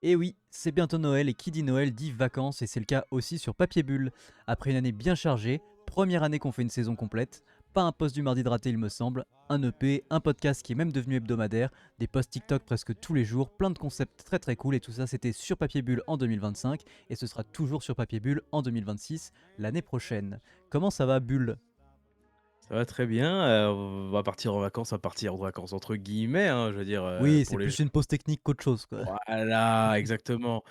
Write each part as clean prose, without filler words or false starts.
Et oui, c'est bientôt Noël et qui dit Noël dit vacances et c'est le cas aussi sur Papier Bulle. Après une année bien chargée, première année qu'on fait une saison complète, pas un post du mardi de raté il me semble, un EP, un podcast qui est même devenu hebdomadaire, des posts TikTok presque tous les jours, plein de concepts très très cool et tout ça c'était sur Papier Bulle en 2025 et ce sera toujours sur Papier Bulle en 2026 l'année prochaine. Comment ça va Bulle? Ça va très bien, on va partir en vacances, à partir en vacances entre guillemets, hein, je veux dire, Oui, c'est pour les gens plus une pause technique qu'autre chose quoi. voilà, exactement,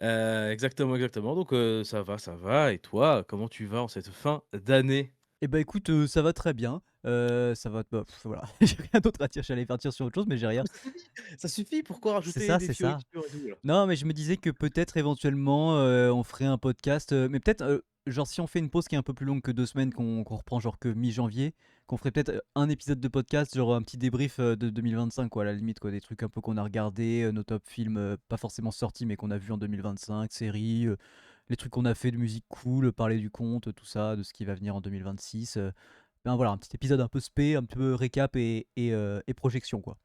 exactement, donc ça va et toi, comment tu vas en cette fin d'année? Eh bah écoute, ça va très bien. Ça va, bah, voilà, j'ai rien d'autre à dire. J'allais partir sur autre chose, mais j'ai Ah rien. mais ça suffit, pourquoi C'est rajouter ça, des c'est ça. fioritures et tout là? Non, mais je me disais que peut-être éventuellement, on ferait un podcast, mais peut-être, genre si on fait une pause qui est un peu plus longue que 2 semaines, qu'on reprend genre que mi-janvier, qu'on ferait peut-être, un épisode de podcast, genre un petit débrief, de 2025 quoi, à la limite quoi. Des trucs un peu qu'on a regardés, nos top films, pas forcément sortis, mais qu'on a vus en 2025, séries, les trucs qu'on a fait de musique cool, parler du compte, tout ça, de ce qui va venir en 2026, ben voilà, un petit épisode un peu spé, un peu récap et projection quoi.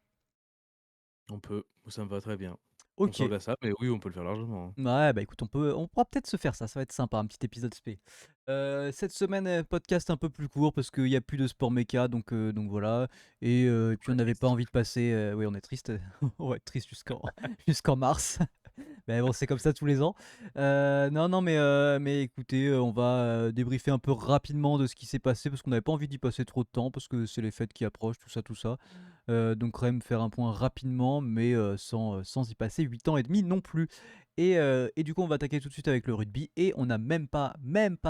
On peut, ça me va très bien. On OK. s'engage ça, mais oui, on peut le faire largement, hein. Ouais, bah écoute, on pourra peut-être se faire ça, ça va être sympa, un petit épisode spé. Cette semaine, podcast un peu plus court parce qu'il y a plus de sport méca, donc voilà. Et puis On on est n'avait pas triste. envie de passer. Oui, on est triste, on va être triste jusqu'en mars. Mais bon, c'est comme ça tous les ans. Non, mais écoutez, on va débriefer un peu rapidement de ce qui s'est passé parce qu'on n'avait pas envie d'y passer trop de temps parce que c'est les fêtes qui approchent, tout ça, tout ça. Donc quand même faire un point rapidement, mais sans y passer 8 ans et demi non plus. Et du coup, on va attaquer tout de suite avec le rugby. Et on n'a même pas,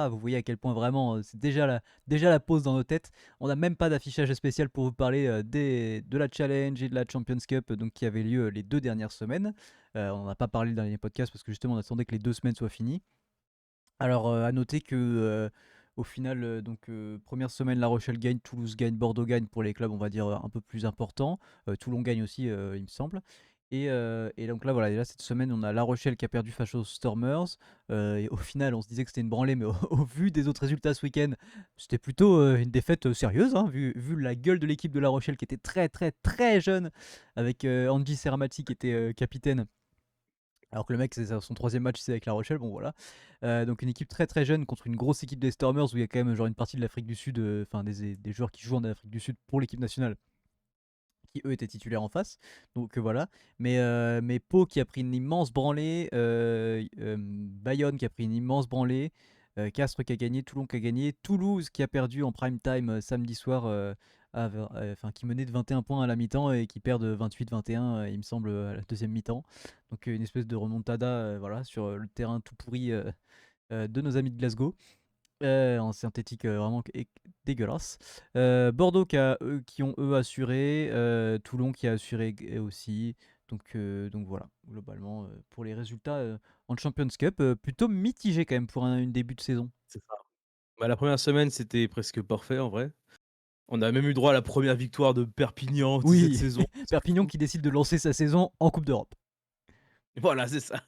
vous voyez à quel point vraiment, c'est déjà la pause dans nos têtes. On n'a même pas d'affichage spécial pour vous parler de la Challenge et de la Champions Cup donc, qui avait lieu les 2 dernières semaines. On n'en a pas parlé le dernier podcast parce que justement, on attendait que les 2 semaines soient finies. Alors, à noter que au final, première semaine, La Rochelle gagne, Toulouse gagne, Bordeaux gagne pour les clubs, on va dire un peu plus importants. Toulon gagne aussi, il me semble. Et donc là, voilà, et là cette semaine, on a La Rochelle qui a perdu face aux Stormers. Et au final, on se disait que c'était une branlée, mais au vu des autres résultats ce week-end, c'était plutôt une défaite sérieuse, hein, vu la gueule de l'équipe de La Rochelle qui était très, très, très jeune, avec Andy Serramati qui était capitaine. Alors que le mec, c'est son troisième match, c'est avec La Rochelle, bon voilà. Donc une équipe très très jeune contre une grosse équipe des Stormers où il y a quand même genre une partie de l'Afrique du Sud, enfin des joueurs qui jouent en Afrique du Sud pour l'équipe nationale, qui eux étaient titulaires en face. Donc voilà. Mais Pau qui a pris une immense branlée, Bayonne qui a pris une immense branlée, Castres qui a gagné, Toulon qui a gagné, Toulouse qui a perdu en prime time samedi soir, enfin qui menait de 21 points à la mi-temps et qui perd de 28-21, il me semble, à la deuxième mi-temps. Donc une espèce de remontada voilà, sur le terrain tout pourri de nos amis de Glasgow. En synthétique vraiment dégueulasse. Bordeaux qui ont eux assuré, Toulon qui a assuré aussi. Donc voilà, globalement, pour les résultats en Champions Cup, plutôt mitigé quand même pour une début de saison. C'est ça. Bah, la première semaine, c'était presque parfait en vrai. On a même eu droit à la première victoire de Perpignan de cette Oui, saison, c'est Perpignan fou. qui décide de lancer sa saison en Coupe d'Europe. Voilà, c'est ça.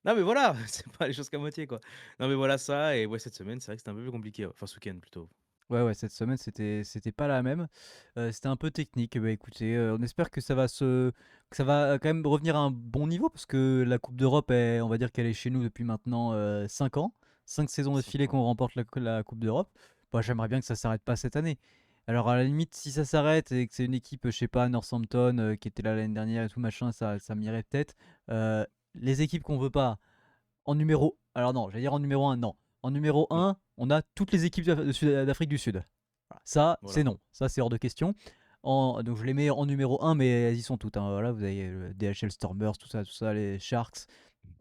Non, mais voilà, c'est pas les choses qu'à moitié, quoi. Non, mais voilà ça et ouais, cette semaine, c'est vrai que c'était un peu plus compliqué, ouais. Enfin, ce week-end plutôt. Ouais, ouais, cette semaine, c'était pas la même. C'était un peu technique. Bah écoutez, on espère que ça va quand même revenir à un bon niveau parce que la Coupe d'Europe, on va dire qu'elle est chez nous depuis maintenant 5 ans. 5 saisons 5 d'affilée ans. qu'on remporte la Coupe d'Europe. Bah, j'aimerais bien que ça s'arrête pas cette année. Alors à la limite, si ça s'arrête et que c'est une équipe, je sais pas, Northampton qui était là l'année dernière et tout machin, ça m'irait peut-être. Euh, les équipes qu'on veut pas, en numéro. Alors non, j'allais dire en numéro un non. En numéro Mmh, un on a toutes les équipes d'Afrique du Sud. Voilà. Ça, c'est voilà. non. Ça, c'est hors de question. Donc je les mets en numéro un mais elles y sont toutes, hein. Voilà, vous avez le DHL Stormers, tout ça, les Sharks,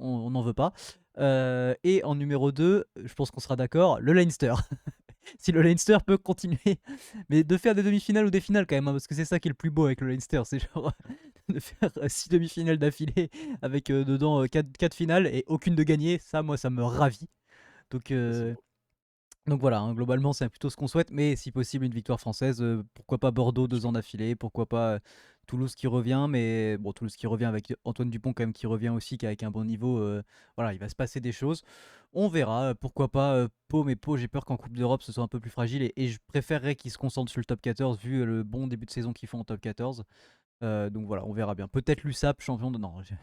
on n'en veut pas. Et en numéro 2 je pense qu'on sera d'accord, le Leinster. Si le Leinster peut continuer, mais de faire des demi-finales ou des finales quand même, hein, parce que c'est ça qui est le plus beau avec le Leinster, c'est genre de faire 6 demi-finales d'affilée avec dedans 4 finales et aucune de gagnée, ça moi ça me ravit. Donc, Ça, c'est euh, beau. donc voilà, hein, globalement c'est plutôt ce qu'on souhaite, mais si possible une victoire française, pourquoi pas Bordeaux 2 ans d'affilée, pourquoi pas Toulouse qui revient, mais bon Toulouse qui revient avec Antoine Dupont quand même qui revient aussi, qui avec un bon niveau, voilà il va se passer des choses. On verra, pourquoi pas Pau, mais Pau j'ai peur qu'en Coupe d'Europe ce soit un peu plus fragile et je préférerais qu'ils se concentrent sur le top 14 vu le bon début de saison qu'ils font en top 14. Donc voilà, on verra bien. Peut-être l'USAP champion de non, je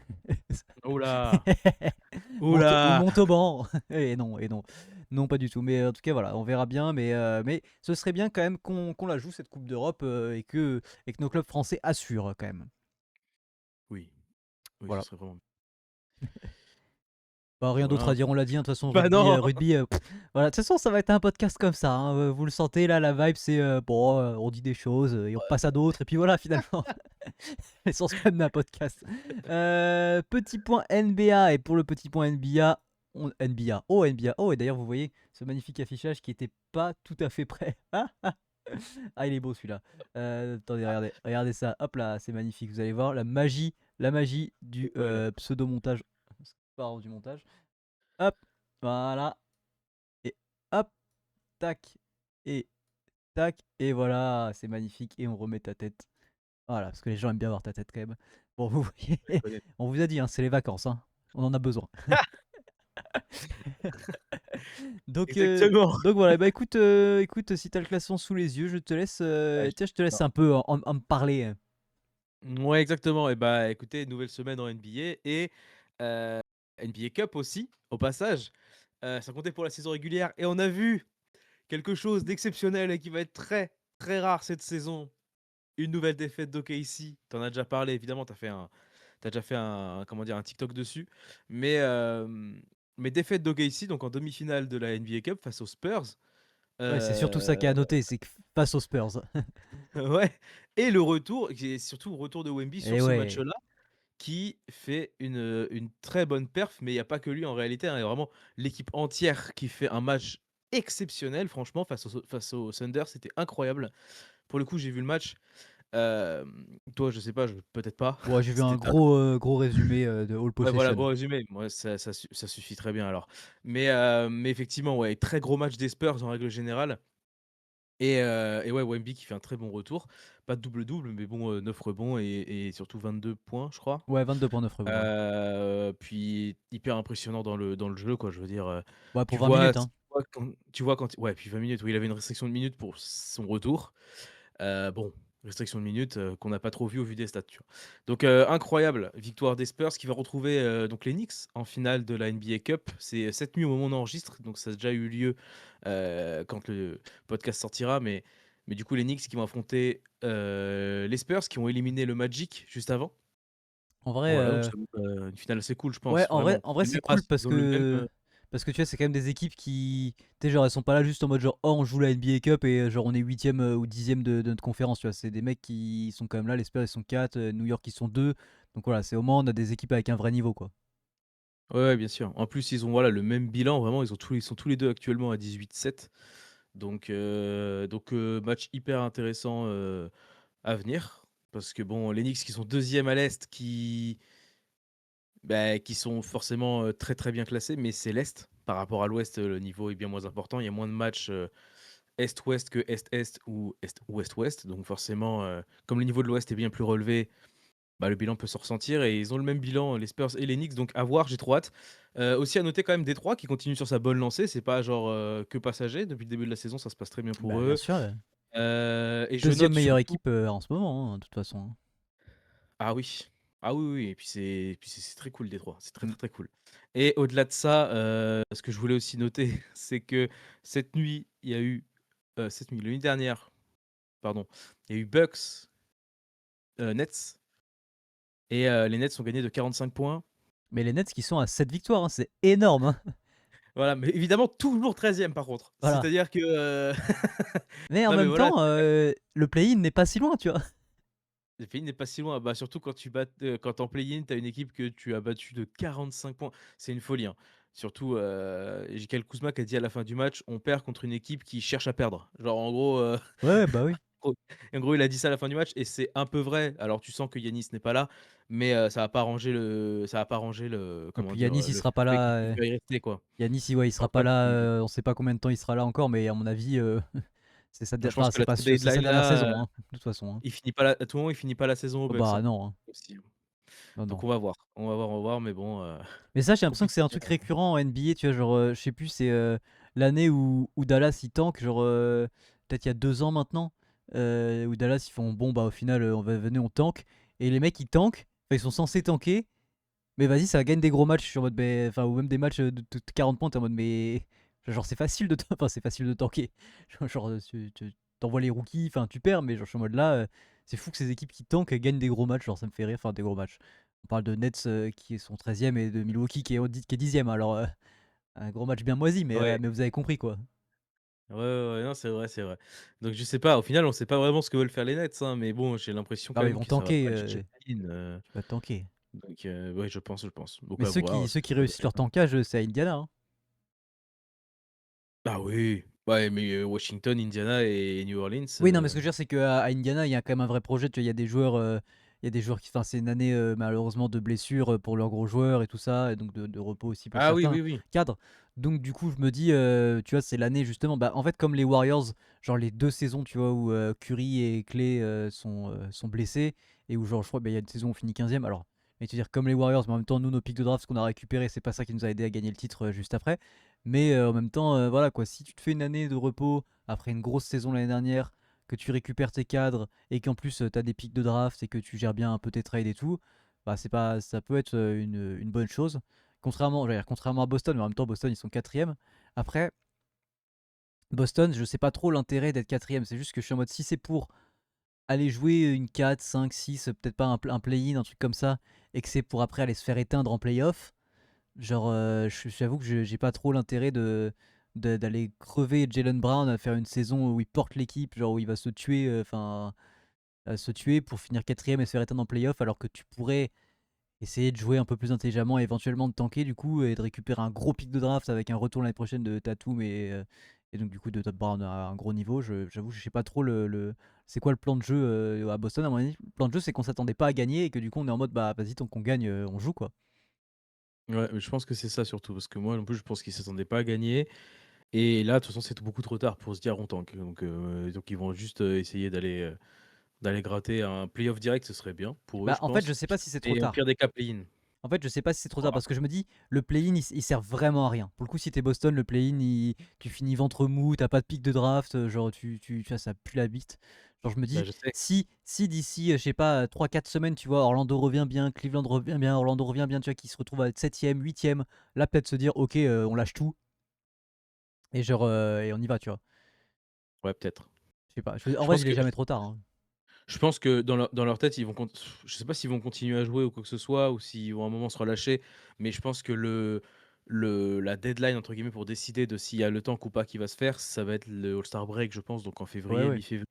Ouh là! Ouh Ou là! Montauban et non et non. Non, pas du tout, mais en tout cas, voilà, on verra bien, mais ce serait bien quand même qu'on la joue cette coupe d'Europe, et que nos clubs français assurent quand même. Oui, oui, ce Voilà. serait vraiment Bah, puis rien d'autre voilà, à hein. dire, on l'a dit, hein, de toute façon Bah rugby, non! voilà, de toute façon ça va être un podcast comme ça, hein, vous le sentez là, la vibe c'est, bon, on dit des choses, et on passe à d'autres et puis voilà finalement. L'essence même d'un podcast. Petit point NBA et pour le petit point NBA, NBA, oh NBA, oh et d'ailleurs vous voyez ce magnifique affichage qui était pas tout à fait prêt. Ah il est beau celui-là. Attendez regardez ça, hop là, c'est magnifique, vous allez voir la magie du, Ouais. pseudo montage, pardon du montage. Hop, voilà et hop, tac et tac et voilà, c'est magnifique et on remet ta tête. Voilà, parce que les gens aiment bien voir ta tête quand même. Bon, vous voyez, Je connais. on vous a dit, hein, c'est les vacances, hein. On en a besoin. Donc, Exactement! donc voilà, bah écoute, si t'as le classement sous les yeux, je te laisse, Ouais, tiens, je te laisse un peu en me parler. ouais, exactement et bah, écoutez, nouvelle semaine en NBA et NBA Cup aussi, au passage. Sans compter pour la saison régulière et on a vu quelque chose d'exceptionnel et qui va être très, très rare cette saison. Une nouvelle défaite d'OKC. Tu en as déjà parlé évidemment, tu as déjà fait un comment dire? Un TikTok dessus. Mais défaite d'OKC donc en demi-finale de la NBA Cup face aux Spurs. Ouais, c'est surtout ça qui est à Heu, noter, c'est que face aux Spurs. ouais et le retour et surtout le retour de Wemby sur Et ce ouais. match-là qui fait une très bonne perf, mais il y a pas que lui en réalité, hein, il y a vraiment l'équipe entière qui fait un match exceptionnel franchement face aux Thunder, c'était incroyable. Pour le coup, j'ai vu le match, toi je sais pas, je peut-être pas, Bon, j'ai vu un c'était ta gros résumé, de All ouais voilà, Possession. gros résumé, moi ça suffit très bien alors. Mais effectivement, ouais, très gros match des Spurs en règle générale et ouais, Wemby qui fait un très bon retour. Pas de double-double, mais bon, 9 rebonds et surtout 22 points, je crois. Ouais, 22,9 rebonds, ouais. Puis hyper impressionnant dans le jeu quoi, je veux dire, Ouais, tu pour 20 vois minutes, hein. tu vois quand ouais, puis 20 minutes, oui, il avait une restriction de minutes pour son retour. Bon, restriction de minutes, qu'on n'a pas trop vu au vu des stats, tu vois? Donc incroyable victoire des Spurs qui va retrouver, donc les Knicks en finale de la NBA Cup. C'est cette nuit au moment où on enregistre, donc ça a déjà eu lieu, quand le podcast sortira, mais du coup les Knicks qui vont affronter, les Spurs qui ont éliminé le Magic juste avant. En vrai, Voilà, donc ça va être, une finale assez cool, je ouais, pense, en vrai vraiment. en vrai, C'est le c'est même cool ils ont le même, parce que tu vois, c'est quand même des équipes qui tu sais, genre, elles sont pas là juste en mode genre: «Oh, on joue la NBA Cup et genre on est 8e, ou 10e de notre conférence», tu vois? C'est des mecs qui sont quand même là, les Spurs ils sont 4, New York ils sont 2, donc voilà, c'est au moins on a des équipes avec un vrai niveau, quoi. ouais, ouais, bien sûr. En plus, ils ont, voilà, le même bilan, vraiment, ils sont tous les 2 actuellement à 18-7. Donc match hyper intéressant, à venir. Parce que bon, les Knicks qui sont 2e à l'Est, qui sont forcément, très, très bien classés, mais c'est l'Est. Par rapport à l'Ouest, le niveau est bien moins important. Il y a moins de matchs, Est-Ouest que Est-Est ou Est Ouest-Ouest. Donc forcément, comme le niveau de l'Ouest est bien plus relevé, bah, le bilan peut se ressentir et ils ont le même bilan, les Spurs et les Knicks, donc à voir, j'ai trop hâte. Aussi à noter quand même Détroit qui continue sur sa bonne lancée, c'est pas genre, que passager. Depuis le début de la saison, ça se passe très bien pour Bah, bien eux. sûr, Et je 2e note meilleure surtout équipe, en ce moment, hein, de toute façon, hein. ah oui, ah oui, oui et puis c'est très cool Détroit, c'est très, Mmh. très, très cool. Et au-delà de ça, ce que je voulais aussi noter, c'est que cette nuit, il y a eu, la nuit dernière, pardon, il y a eu Bucks, Nets et les Nets ont gagné de 45 points. Mais les Nets qui sont à 7 victoires, hein, c'est énorme, hein. Voilà, mais évidemment toujours 13e par contre. Voilà. C'est-à-dire que, Mais en non mais même voilà, temps, le play-in n'est pas si loin, tu vois? le pays n'est pas si loin. Bah, surtout quand en play-in, tu as une équipe que tu as battue de 45 points. C'est une folie, hein. Surtout, J.K. Kuzma qui a dit à la fin du match: «On perd contre une équipe qui cherche à perdre». Genre en gros, Ouais, ouais, bah, oui. en gros, il a dit ça à la fin du match et c'est un peu vrai. Alors tu sens que Yanis n'est pas là, mais ça va pas arranger le Et comment puis dire? Yanis, il Le sera pas fait qu'il là, puisse pas y rester quoi. Yanis, ouais, il Dans sera le pas cas là, où on sait pas combien de temps il sera là encore, mais à mon avis, c'est sa der je pense enfin, que c'est la pas trade sûr, c'est sa deadline dernière là, saison, hein, de toute façon, hein. il finit pas la à tout moment, il finit pas la saison aux Oh Bucks, bah, hein, non, hein. aussi, hein. Non, Donc non. on va voir, on va voir, on va voir, mais bon, Mais ça, j'ai l'impression que compliqué, c'est un truc récurrent en NBA, tu vois? Genre, je sais plus, c'est, l'année où Dallas, ils tankent, genre, peut-être il y a 2 ans maintenant, où Dallas, ils font: «Bon, bah, au final, on va venez, on tank» Et les mecs, ils tankent. Enfin, ils sont censés tanker. Mais vas-y, ça gagne des gros matchs. Je suis en mode, enfin, ou même des matchs de 40 points. T'es en mode, mais. Genre, c'est facile de, enfin, c'est facile de tanker. Genre, tu t'envoies les rookies. Enfin, tu perds. Mais genre, je suis en mode là. C'est fou que ces équipes qui tankent gagnent des gros matchs. Genre, ça me fait rire. Enfin, des gros matchs. On parle de Nets qui sont 13e et de Milwaukee qui est 10e. Alors, un gros match bien moisi. Ouais. Mais vous avez compris quoi. Ouais, ouais, ouais, non, c'est vrai, c'est vrai. Donc je sais pas, au final, on sait pas vraiment ce que veulent faire les Nets, hein, mais bon, j'ai l'impression Non, quand mais ils même vont que ça va tanker. pas être clean, Tu vas tanker. donc ouais, je pense, je pense. Donc Mais à voir ce ceux que qui ça va réussissent donner, leur hein. tankage, c'est à Indiana. Hein. Ah oui, ouais, mais Washington, Indiana et New Orleans, Oui, non, mais ce que je veux dire, c'est qu'à Indiana, il y a quand même un vrai projet. Tu vois, il y a des joueurs qui. Enfin, c'est une année malheureusement de blessures pour leurs gros joueurs et tout ça, et donc de repos aussi pour ah oui, certains oui, oui. cadres. Donc, du coup, je me dis, tu vois, c'est l'année justement. Bah, en fait, comme les Warriors, genre les 2 saisons, tu vois, où Curry et Clay sont blessés, et où, genre, je crois, bah, il y a une saison où on finit 15e. Alors, mais tu veux dire, comme les Warriors, mais en même temps, nous, nos pics de draft, ce qu'on a récupéré, c'est pas ça qui nous a aidé à gagner le titre juste après. Mais en même temps, voilà quoi, si tu te fais une année de repos après une grosse saison l'année dernière, que tu récupères tes cadres et qu'en plus tu as des pics de draft et que tu gères bien un peu tes trades et tout, bah c'est pas, ça peut être une bonne chose. Contrairement à Boston, mais en même temps Boston ils sont quatrième. Après, Boston, je sais pas trop l'intérêt d'être quatrième, c'est juste que je suis en mode si c'est pour aller jouer une 4, 5, 6, peut-être pas un play-in, un truc comme ça, et que c'est pour après aller se faire éteindre en playoff, genre j'avoue que j'ai pas trop l'intérêt d'aller crever Jalen Brown à faire une saison où il porte l'équipe, genre où il va se tuer, se tuer pour finir quatrième et se faire éteindre en playoff, alors que tu pourrais essayer de jouer un peu plus intelligemment et éventuellement de tanker du coup et de récupérer un gros pic de draft avec un retour l'année prochaine de Tatum et donc du coup de Todd Brown à un gros niveau. J'avoue, je sais pas trop c'est quoi le plan de jeu à Boston. À mon avis, le plan de jeu c'est qu'on s'attendait pas à gagner et que du coup on est en mode bah vas-y tant qu'on gagne on joue quoi. Ouais, mais je pense que c'est ça surtout, parce que moi non plus, je pense qu'ils s'attendaient pas à gagner. Et là, de toute façon, c'est beaucoup trop tard pour se dire on tank. Donc ils vont juste essayer d'aller gratter un playoff direct, ce serait bien pour eux, Bah je en fait je pense. sais pas si c'est trop Et au tard. pire des cas, play-in. En fait, je sais pas si c'est trop tard Ah, parce que je me dis, le play-in il sert vraiment à rien. Pour le coup, si t'es Boston, le play-in tu finis ventre mou, t'as pas de pic de draft, genre tu vois, ça pue la bite. Genre, je me bah dis, je sais. si d'ici, je sais pas, 3 4 semaines, tu vois, Orlando revient bien, Cleveland revient bien, Orlando revient bien, tu vois, qui se retrouve à être 7ème, 8ème, là peut-être se dire, ok, on lâche tout et genre, et on y va, tu vois. Ouais, peut-être. Je sais pas, en Je vrai, pense il est que jamais trop tard. Hein. je pense que dans leur tête, ils vont je sais pas s'ils vont continuer à jouer ou quoi que ce soit, ou s'ils vont à un moment se relâcher, mais je pense que la deadline entre guillemets pour décider de s'il y a le temps ou pas qui va se faire, ça va être le All-Star break, je pense, donc en Ouais, février, ouais. mi-février.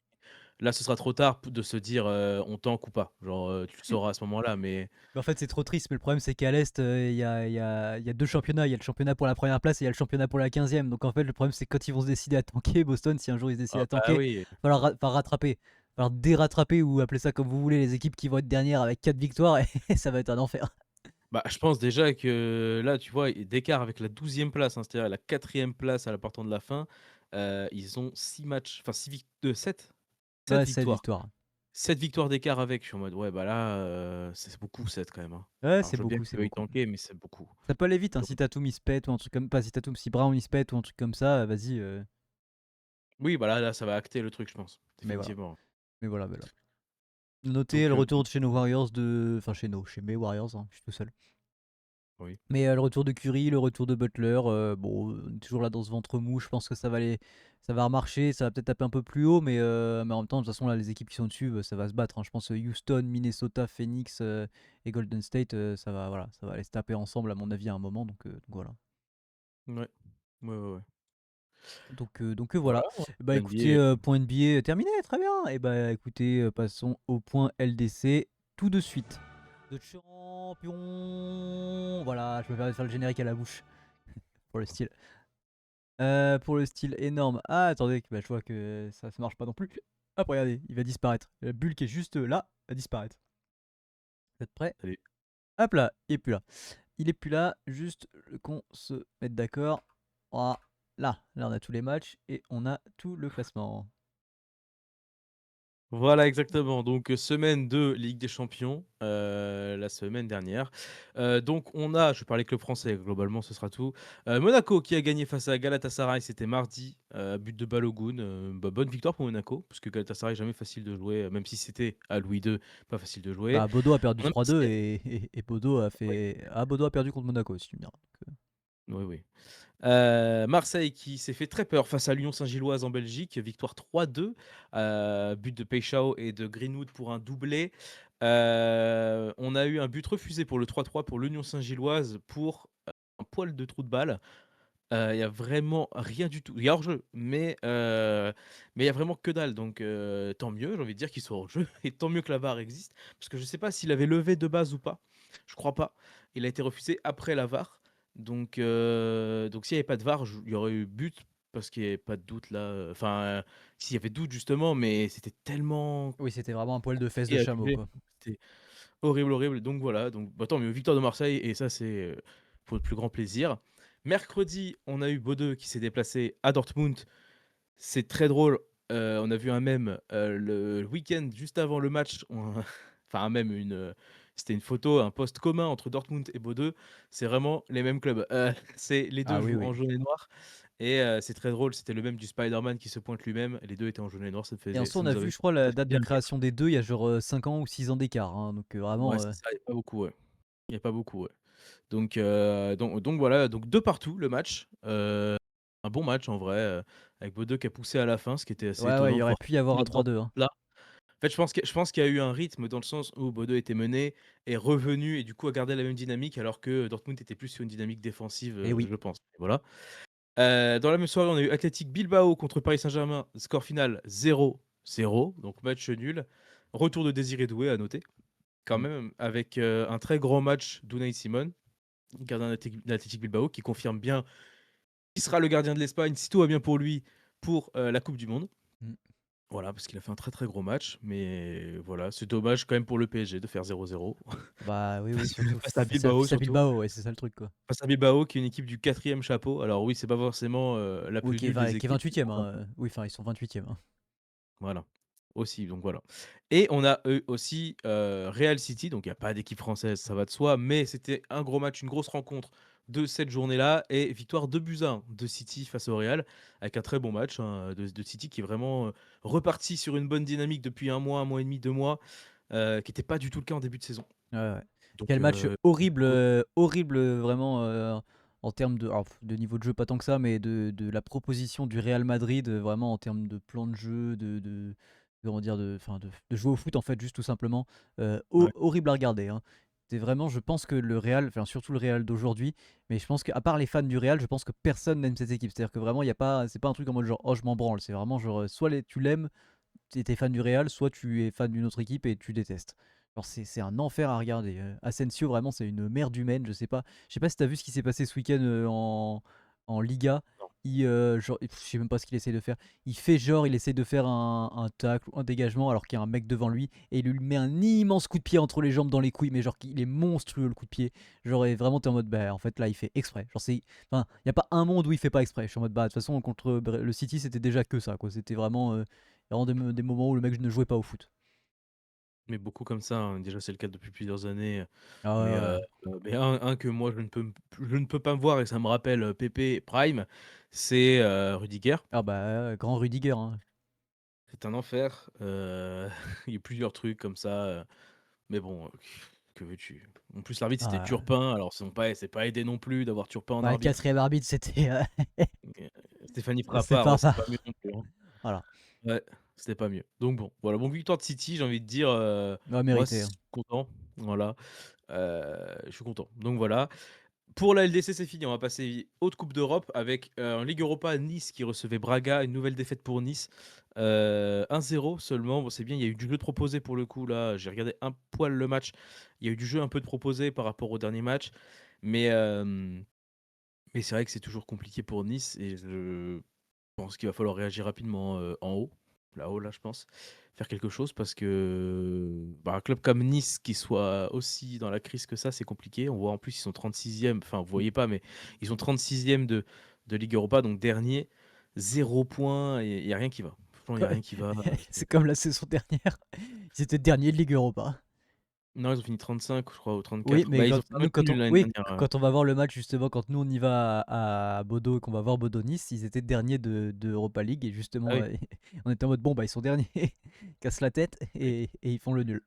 Là, ce sera trop tard de se dire on tank ou pas. Genre, tu le sauras à ce moment-là, mais Mais en fait, c'est trop triste. Mais le problème, c'est qu'à l'Est, il y a 2 championnats. Il y a le championnat pour la première place et il y a le championnat pour la 15e. Donc en fait, le problème, c'est que quand ils vont se décider à tanker, Boston, si un jour ils se décident ah à bah tanker, oui. il va falloir rattraper. Il va falloir dérattraper ou appelez ça comme vous voulez, les équipes qui vont être dernières avec 4 victoires et ça va être un enfer. Bah, je pense déjà que là, tu vois, d'écart avec la 12e place, hein, c'est-à-dire la 4e place à la partant de la fin, ils ont 6 matchs, enfin 7? 7 Ouais, 7 victoires. victoires. 7 victoires d'écart avec. Je suis en mode, ouais, bah là, c'est beaucoup 7 quand même, hein. Ouais, Alors c'est je veux bien beaucoup, c'est qu'ils veuillent beaucoup. tanker, mais c'est beaucoup. Ça peut aller vite, hein, Donc si Tatum il se pète ou un truc comme. Pas si Tatum, si Brown il se pète ou un truc comme ça, vas-y. oui, bah là, ça va acter le truc, je pense, Mais voilà. définitivement. Mais voilà, voilà. Notez le Donc retour de chez nos Warriors de. Enfin, chez mes Warriors, hein, je suis tout seul. oui. Mais le retour de Curry, le retour de Butler, bon, on est toujours là dans ce ventre mou. Je pense que ça va remarcher, ça va peut-être taper un peu plus haut, mais en même temps, de toute façon, là, les équipes qui sont dessus, ça va se battre. Hein. Je pense Houston, Minnesota, Phoenix et Golden State, voilà, ça va aller se taper ensemble, à mon avis, à un moment. Donc voilà. Ouais. Ouais, ouais, ouais. Donc Voilà, voilà. ouais. Bah écoutez, NBA. point NBA terminé, très bien. Et bah écoutez, passons au point LDC tout de suite. De champion. Voilà, je me permets de faire le générique à la bouche pour le style. Pour le style énorme. Ah, attendez, bah, je vois que ça marche pas non plus. Hop, regardez, il va disparaître. La bulle qui est juste là va disparaître. Vous êtes prêts? Salut. Hop là, il est plus là. Il est plus là, juste qu'on se mette d'accord. Voilà. Là, on a tous les matchs et on a tout le classement. Voilà, exactement. Donc, semaine de Ligue des Champions, la semaine dernière. Donc on a je vais parler club français, globalement ce sera tout. Monaco qui a gagné face à Galatasaray, c'était mardi, but de Balogun, bonne victoire pour Monaco, parce que Galatasaray jamais facile de jouer, même si c'était à Louis II, pas facile de jouer. Bah, Bodo a perdu On a 3-2 Marseille et Bodo a oui, fait. Ah, Bodo a perdu contre Monaco, si tu me diras. oui, oui. Marseille qui s'est fait très peur face à Lyon Saint-Gilloise en Belgique, victoire 3-2, but de Peixao et de Greenwood pour un doublé. On a eu un but refusé pour le 3-3 pour l'Union Saint-Gilloise pour un poil de trou de balle. Il y a vraiment rien du tout. Il y a hors-jeu, mais il y a vraiment que dalle, donc tant mieux, j'ai envie de dire qu'il soit hors-jeu et tant mieux que la VAR existe, parce que je sais pas s'il avait levé de base ou pas. Je crois pas. Il a été refusé après la VAR, donc s'il y avait pas de VAR, il y aurait eu but parce qu'il y avait pas de doute là, enfin, s'il y avait doute justement, mais c'était tellement Oui, c'était vraiment un poil de fesses de compliqué à chameau, juger. quoi. C'était horrible, horrible. Donc voilà, donc bah, tant mieux, victoire de Marseille et ça c'est, pour le plus grand plaisir. Mercredi, on a eu Bodø qui s'est déplacé à Dortmund. C'est très drôle, on a vu un mème, le week-end juste avant le match, on enfin un mème, c'était une photo, un post commun entre Dortmund et Bodø. C'est vraiment les mêmes clubs, c'est les 2 Ah oui, jouent oui. en jaune et noir et c'est très drôle, c'était le mème du Spider-Man qui se pointe lui-même, les 2 étaient en jaune et noir, Et en soi, ça on a nous vu, avait je crois, la ça fait date de bien rire. création des deux, il y a genre 5 ans ou 6 ans d'écart, hein, donc Ouais, vraiment. c'est ça, il y a pas beaucoup, ouais. Il y a pas beaucoup, ouais. Donc voilà, donc 2 partout le match, un bon match en vrai, avec Bodø qui a poussé à la fin, ce qui était assez Ouais, ouais, il étonnant y de aurait voir pu y avoir un là-dedans 3-2, hein. là. En fait, je pense qu'il y a eu un rythme dans le sens où Bodø était mené, est revenu et du coup a gardé la même dynamique alors que Dortmund était plus sur une dynamique défensive, Et oui. je pense. Voilà. Dans la même soirée, on a eu Athletic Bilbao contre Paris Saint-Germain, score final 0-0, donc match nul. Retour de Désiré Doué à noter quand Mmh. même avec, un très grand match d'Unai Simon, gardien d'Athletic Bilbao, qui confirme bien qu'il sera le gardien de l'Espagne si tout va bien pour lui pour la Coupe du Monde. Mmh. Voilà, parce qu'il a fait un très très gros match, mais voilà, c'est dommage quand même pour le PSG de faire 0-0 Bah, oui, oui, surtout face à Bilbao face à surtout. Bilbao, ouais, c'est ça le truc, quoi. Face à Bilbao qui est une équipe du 4e chapeau. Alors oui, c'est pas forcément la Oui, plus nulle des qui est équipes, mais 28e, bon, hein, oui, enfin, ils sont 28e, hein. voilà, aussi, donc voilà. Et on a eu aussi Real City, donc il y a pas d'équipe française, ça va de soi, mais c'était un gros match, une grosse rencontre de cette journée-là et victoire 2-1 de City face au Real, avec un très bon match, hein, de City qui est vraiment, reparti sur une bonne dynamique depuis un mois et demi, 2 mois, qui était pas du tout le cas en début de saison. Ouais, ouais. Donc Quel match horrible, cool. horrible, vraiment, en termes de alors de niveau de jeu pas tant que ça, mais de la proposition du Real Madrid, vraiment en termes de plan de jeu, de comment dire? De jouer au foot en fait, juste tout simplement, Ouais, horrible à regarder, hein. C'est vraiment je pense que le Real, enfin surtout le Real d'aujourd'hui, mais je pense qu'à part les fans du Real, je pense que personne n'aime cette équipe. C'est-à-dire que vraiment il y a pas c'est pas un truc en mode genre: «Oh je m'en branle», c'est vraiment genre, soit tu l'aimes, tu fan du Real, soit tu es fan d'une autre équipe et tu détestes. Alors c'est un enfer à regarder. Asensio, vraiment, c'est une merde humaine. Je sais pas si tu as vu ce qui s'est passé ce week-end en Liga. non. Genre, je sais même pas ce qu'il essaie de faire. Il fait genre, il essaie de faire un tacle ou un dégagement alors qu'il y a un mec devant lui et il lui met un immense coup de pied entre les jambes dans les couilles. Mais genre, il est monstrueux le coup de pied. Genre, et vraiment, t'es en mode, bah en fait, là, il fait exprès. Genre, enfin, il y a pas un monde où il fait pas exprès. Je suis en mode, bah de toute façon, contre le City, c'était déjà que ça, quoi. C'était vraiment. Vraiment des moments où le mec ne jouait pas au foot. Mais beaucoup comme ça, hein, déjà c'est le cas depuis plusieurs années, Ah mais ouais, ouais. un que moi je ne peux pas me voir et ça me rappelle, Pépé Prime, c'est, Rudiger. Ah bah, grand Rudiger, hein. C'est un enfer, il y a plusieurs trucs comme ça, mais bon, que veux-tu? En plus l'arbitre c'était Ah, Turpin, alors c'est pas aidé non plus d'avoir Turpin en bah, le arbitre. 4e arbitre, c'était, Et Stéphanie c'est Frappard, pas c'est pas mieux Pavard. non plus, hein. Voilà. Ouais, c'était pas mieux. Donc bon, voilà, bon victoire de City, j'ai envie de dire, Ouais, moi mérité, je hein. suis content, voilà, je suis content. Donc voilà. Pour la LDC, c'est fini. On va passer haute Coupe d'Europe avec en Ligue Europa, Nice qui recevait Braga. Une nouvelle défaite pour Nice. 1-0 seulement. Bon, c'est bien. Il y a eu du jeu de proposé pour le coup. Là, j'ai regardé un poil le match. Il y a eu du jeu un peu de proposé par rapport au dernier match. Mais, mais c'est vrai que c'est toujours compliqué pour Nice. Et je pense qu'il va falloir réagir rapidement en haut. Là-haut, là, je pense. Faire quelque chose parce que bah, un club comme Nice qui soit aussi dans la crise que ça, c'est compliqué. On voit en plus, ils sont 36e. Enfin, vous Mmh. voyez pas, mais ils sont 36e de Ligue Europa, donc dernier. 0 point. Il n'y a rien qui va. franchement, il y a rien qui va. C'est comme la saison dernière. Ils étaient derniers de Ligue Europa. Non, ils ont fini 35, je crois, ou Oui, 34. mais Bah, ils ont quand fait un nous, match quand nul on, l'année oui, dernière. quand on va voir le match, justement, quand nous on y va à Bodo et qu'on va voir Bodo-Nice, ils étaient derniers de Europa League et Ah justement, oui, on était en mode bon, bah ils sont derniers, casse la tête oui. et ils font le nul.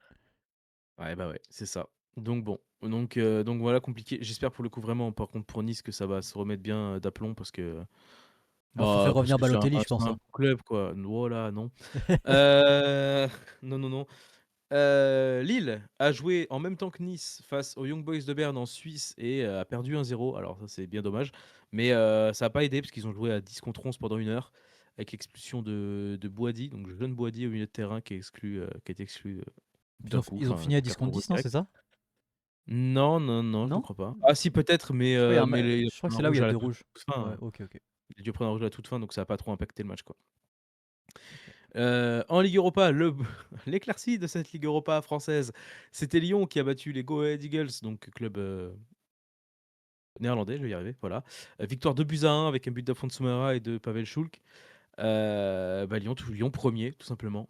Ouais, bah ouais, c'est ça. Donc bon, donc voilà, compliqué. J'espère pour le coup vraiment, par contre pour Nice, que ça va se remettre bien d'aplomb Il faut faire parce revenir que Balotelli, je c'est pense, un hein. bon club quoi. Voilà, non. Euh, non, non, non. Lille a joué en même temps que Nice face aux Young Boys de Berne en Suisse et a perdu 1-0. Alors ça c'est bien dommage, mais ça n'a pas aidé parce qu'ils ont joué à 10 contre 11 pendant une heure avec l'expulsion de Boadi, donc jeune Boadi au milieu de terrain qui a été exclu d'un coup, Ils ont enfin fini à 10 carton contre rouge 10, non, c'est direct. ça? Non, non, non, je ne Non? crois pas. Ah si, peut-être, Je crois, mais il a je crois pris que un c'est là où il y rouge a à la deux toute rouges. fin, Ouais, hein. ok, ok. Il a dû prendre un rouge à la toute fin, donc ça a pas trop impacté le match, quoi. Ok. En Ligue Europa, l'éclaircie de cette Ligue Europa française, c'était Lyon qui a battu les Go Ahead Eagles, donc club néerlandais, je vais y arriver, voilà. Victoire 2-1 avec un but d'Alphonse Soumara et de Pavel Schulk. Bah, Lyon premier, tout simplement.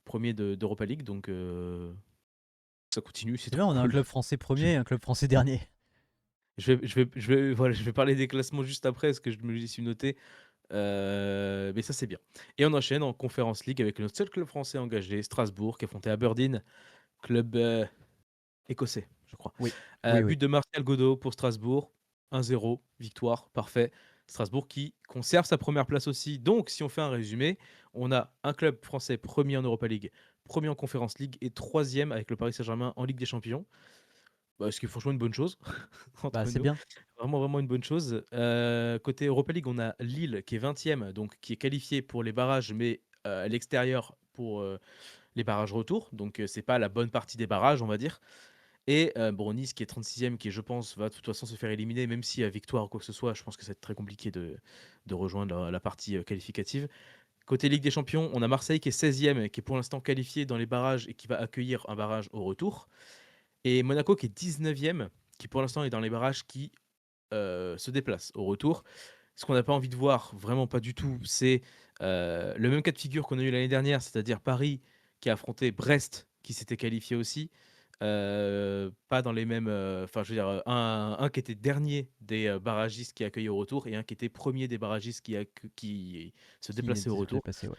D'Europa League, donc ça continue, c'est C'est bien, trop on a un cool. club français premier et un club français dernier. Voilà, je vais parler des classements juste après, parce que je me les suis noté. Mais ça, c'est bien. Et on enchaîne en Conference League avec notre seul club français engagé, Strasbourg, qui affrontait Aberdeen, club écossais, je crois. Oui, oui, oui. But de Martial Godot pour Strasbourg, 1-0, victoire, parfait. Strasbourg qui conserve sa première place aussi. Donc, si on fait un résumé, on a un club français premier en Europa League, premier en Conference League et troisième avec le Paris Saint-Germain en Ligue des Champions. Bah, ce qui est franchement une bonne chose Bah, entre c'est nous. bien. Vraiment, vraiment une bonne chose. Côté Europa League, on a Lille qui est 20e, donc qui est qualifié pour les barrages, mais à l'extérieur pour les barrages retour. Donc, c'est pas la bonne partie des barrages, on va dire. Et bon, Nice qui est 36e, qui, je pense, va de toute façon se faire éliminer, même s'il y a victoire ou quoi que ce soit. Je pense que ça va être très compliqué de rejoindre la partie qualificative. Côté Ligue des Champions, on a Marseille qui est 16e, qui est pour l'instant qualifié dans les barrages et qui va accueillir un barrage au retour. Et Monaco qui est 19e, qui pour l'instant est dans les barrages qui se déplace au retour. Ce qu'on n'a pas envie de voir, vraiment pas du tout, c'est le même cas de figure qu'on a eu l'année dernière, c'est-à-dire Paris qui a affronté Brest, qui s'était qualifié aussi. Pas dans les mêmes. Enfin, je veux dire, un qui était dernier des barragistes qui accueillent au retour et un qui était premier des barragistes qui se Qui déplaçaient au est retour. dépassé, ouais.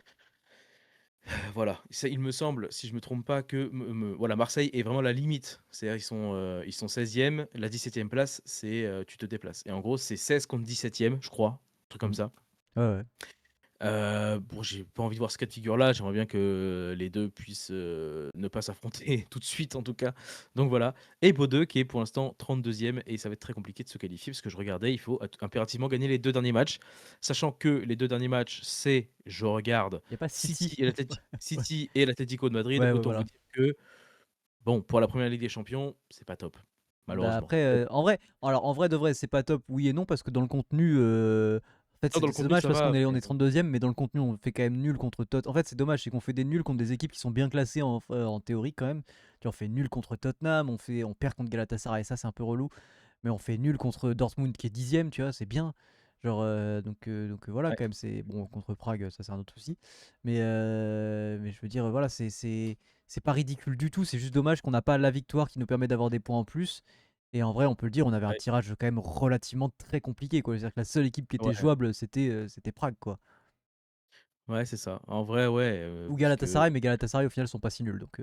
Voilà, ça, il me semble, si je me trompe pas, que voilà, Marseille est vraiment la limite. C'est-à-dire ils sont 16e, la 17e place, c'est tu te déplaces. Et en gros, c'est 16 contre 17e, je crois, un truc comme Mm. ça. Ouais, ouais. Bon, j'ai pas envie de voir ce cas de figure-là. J'aimerais bien que les deux puissent ne pas s'affronter tout de suite, en tout cas. Donc voilà. Et Bodø, qui est pour l'instant 32e, et ça va être très compliqué de se qualifier, parce que je regardais, il faut impérativement gagner les deux derniers matchs. Sachant que les deux derniers matchs, c'est, je regarde, Il n'y a pas City. Ouais, City et l'Atlético de Madrid. ouais, ouais, Autant vous voilà. dire que, bon, pour la première Ligue des Champions, c'est pas top, Bah malheureusement. après, en vrai de vrai, c'est pas top, oui et non, parce que dans le contenu, en fait, Non, dans le c'est contenu, dommage ça parce va, on mais est 32e, mais dans le contenu, on fait quand même nul contre Tottenham. En fait, c'est dommage, c'est qu'on fait des nuls contre des équipes qui sont bien classées en théorie quand même. Tu vois, on fait nul contre Tottenham, on perd contre Galatasaray, ça c'est un peu relou, mais on fait nul contre Dortmund qui est 10e, tu vois, c'est bien. Genre, voilà, ouais. quand même, c'est bon contre Prague, ça c'est un autre souci. Mais je veux dire, voilà, c'est pas ridicule du tout, c'est juste dommage qu'on n'a pas la victoire qui nous permet d'avoir des points en plus. Et en vrai, on peut le dire, on avait un Ouais, tirage quand même relativement très compliqué, quoi. C'est-à-dire que la seule équipe qui était ouais, jouable, c'était Prague, quoi. ouais, c'est ça. En vrai, ouais, Ou parce que Galatasaray, mais Galatasaray au final sont pas si nuls, donc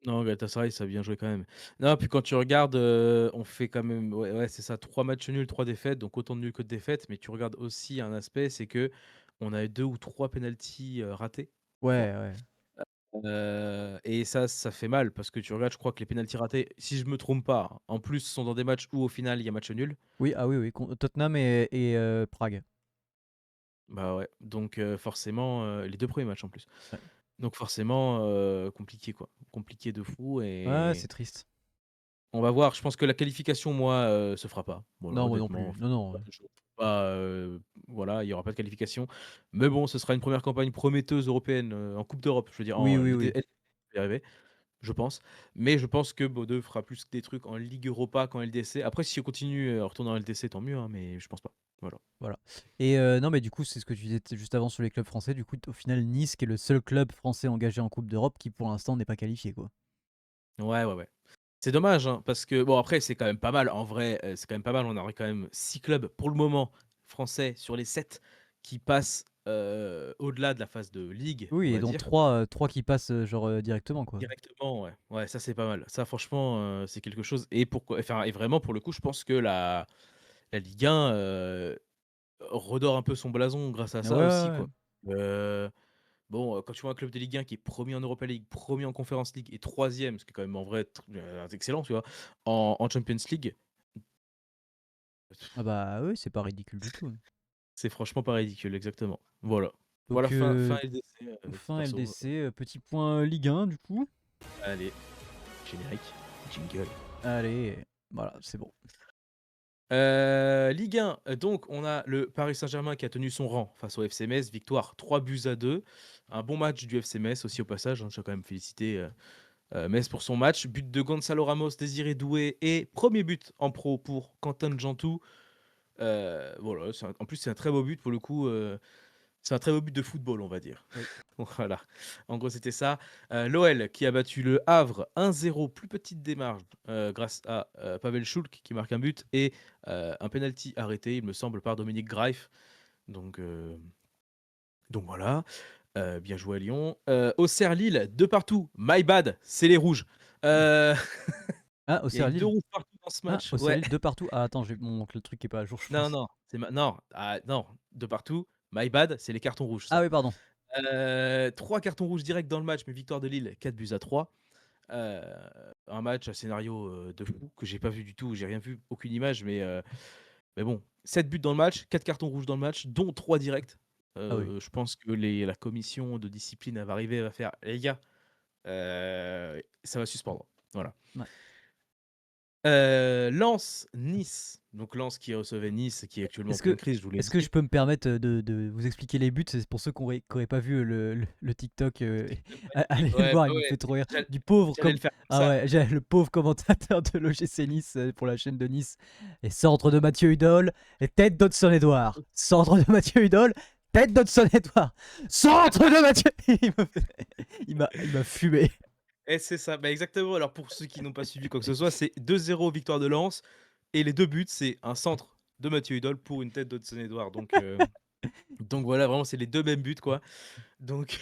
non, Galatasaray, ça a bien joué quand même. Non, puis quand tu regardes, on fait quand même, ouais, ouais, c'est ça, 3 matchs nuls, 3 défaites, donc autant de nuls que de défaites. Mais tu regardes aussi un aspect, c'est que on a 2 ou 3 pénaltys ratés, je crois. ouais, ouais. Et ça fait mal parce que tu regardes, je crois que les pénaltys ratés, si je me trompe pas, en plus, sont dans des matchs où au final il y a match nul. Oui, ah oui, oui, Tottenham et Prague. Bah ouais, donc forcément, les 2 premiers matchs en plus. Ouais, Donc forcément, compliqué quoi, compliqué de fou. ouais, Et c'est triste. on va voir. Je pense que la qualification, moi, se fera pas. Voilà, Non, moi non honnêtement, plus. Non, non. je trouve pas, voilà, il y aura pas de qualification. Mais bon, ce sera une première campagne prometteuse européenne, en coupe d'Europe. Je veux dire Oui, en oui, LD oui. je vais y arriver, je pense. Mais je pense que Bodø fera plus des trucs en Ligue Europa qu'en LDC. Après, si on continue à retourner en LDC, tant mieux, hein, mais je pense pas. Voilà. Voilà. Et non, mais du coup, c'est ce que tu disais juste avant sur les clubs français. Du coup, au final, Nice, qui est le seul club français engagé en Coupe d'Europe, qui pour l'instant n'est pas qualifié, quoi. Ouais, ouais, ouais. C'est dommage, hein, parce que bon après c'est quand même pas mal en vrai, c'est quand même pas mal. On aurait quand même 6 clubs pour le moment français sur les 7 qui passent, au-delà de la phase de ligue, on Oui, et va dont dire. trois qui passent genre directement, quoi. Directement, ouais. Ouais, ça c'est pas mal. Ça franchement, c'est quelque chose et pourquoi enfin et vraiment pour le coup, je pense que la Ligue 1, redore un peu son blason grâce à Ouais, ça aussi, ouais, ouais. quoi. Heu, bon, quand tu vois un club de Ligue 1 qui est 1er en Europa League, 1er en Conference League et 3e, ce qui est quand même en vrai excellent, tu vois? En Champions League, Ah bah oui, c'est pas ridicule du tout. c'est franchement pas ridicule, exactement. Voilà. Voilà, Donc, fin LDC, titre fin perso. LDC, petit point Ligue 1, du coup. Allez, générique, jingle. Allez, voilà, c'est bon. Ligue 1, donc on a le Paris Saint-Germain qui a tenu son rang face au FC Metz, victoire 3-2. Un bon match du FC Metz aussi au passage, hein, je dois quand même féliciter, Metz pour son match. But de Gonzalo Ramos, Désiré Doué et premier but en pro pour Quentin Djantou. Voilà, en plus c'est un très beau but pour le coup, c'est un très beau but de football, on va dire. Oui. Voilà, en gros, c'était ça. L'OL qui a battu le Havre 1-0, plus petite démarche, grâce à Pavel Schulk qui marque un but et un penalty arrêté, il me semble, par Dominique Greif. Donc, euh, donc voilà, bien joué à Lyon. Auxerre Lille, deux partout. My bad, c'est les rouges. Euh, Ah, Il y a eu Auxerre deux Lille. rouges partout dans ce Ah, match. Auxerre Ouais. Lille, deux partout. Ah, attends, le truc qui est pas à jour, je Non, pense. non, non, non, de partout. My bad, c'est les cartons rouges, Ah ça. oui, pardon. 3 cartons rouges directs dans le match, mais victoire de Lille, 4-3. Heu, un match à scénario, de fou que j'ai pas vu du tout, j'ai rien vu, aucune image, mais bon, 7 buts dans le match, 4 cartons rouges dans le match, dont 3 directs. Ah oui. Je pense que la commission de discipline, elle va arriver, elle va faire: «Les gars, ça va suspendre». Voilà. Ouais. Lens-Nice, donc Lens qui recevait Nice, qui est actuellement en Est-ce pleine que, crise, je vous l'ai est-ce que dit. je peux me permettre de vous expliquer les buts? C'est pour ceux qui auraient pas vu le TikTok. TikTok Allez magnifique, le ouais, voir, bah, il me ouais, fait trop rire. j'all Du pauvre j'allais comme. le faire comme Ah ça. ouais, j'ai le pauvre commentateur de l'OGC Nice pour la chaîne de Nice. Et centre de Mathieu Hudol et tête d'Hudson Edouard. Centre de Mathieu Hudol, tête d'Hudson Edouard. Centre de Mathieu. Il m'a fumé. Et c'est ça, bah, exactement. Alors pour ceux qui n'ont pas suivi quoi que ce soit, c'est 2-0 victoire de Lens et les 2 buts, c'est un centre de Mathieu Hudol pour une tête d'Hudson-Edouard. Donc voilà, vraiment, c'est les 2 mêmes buts, quoi. Donc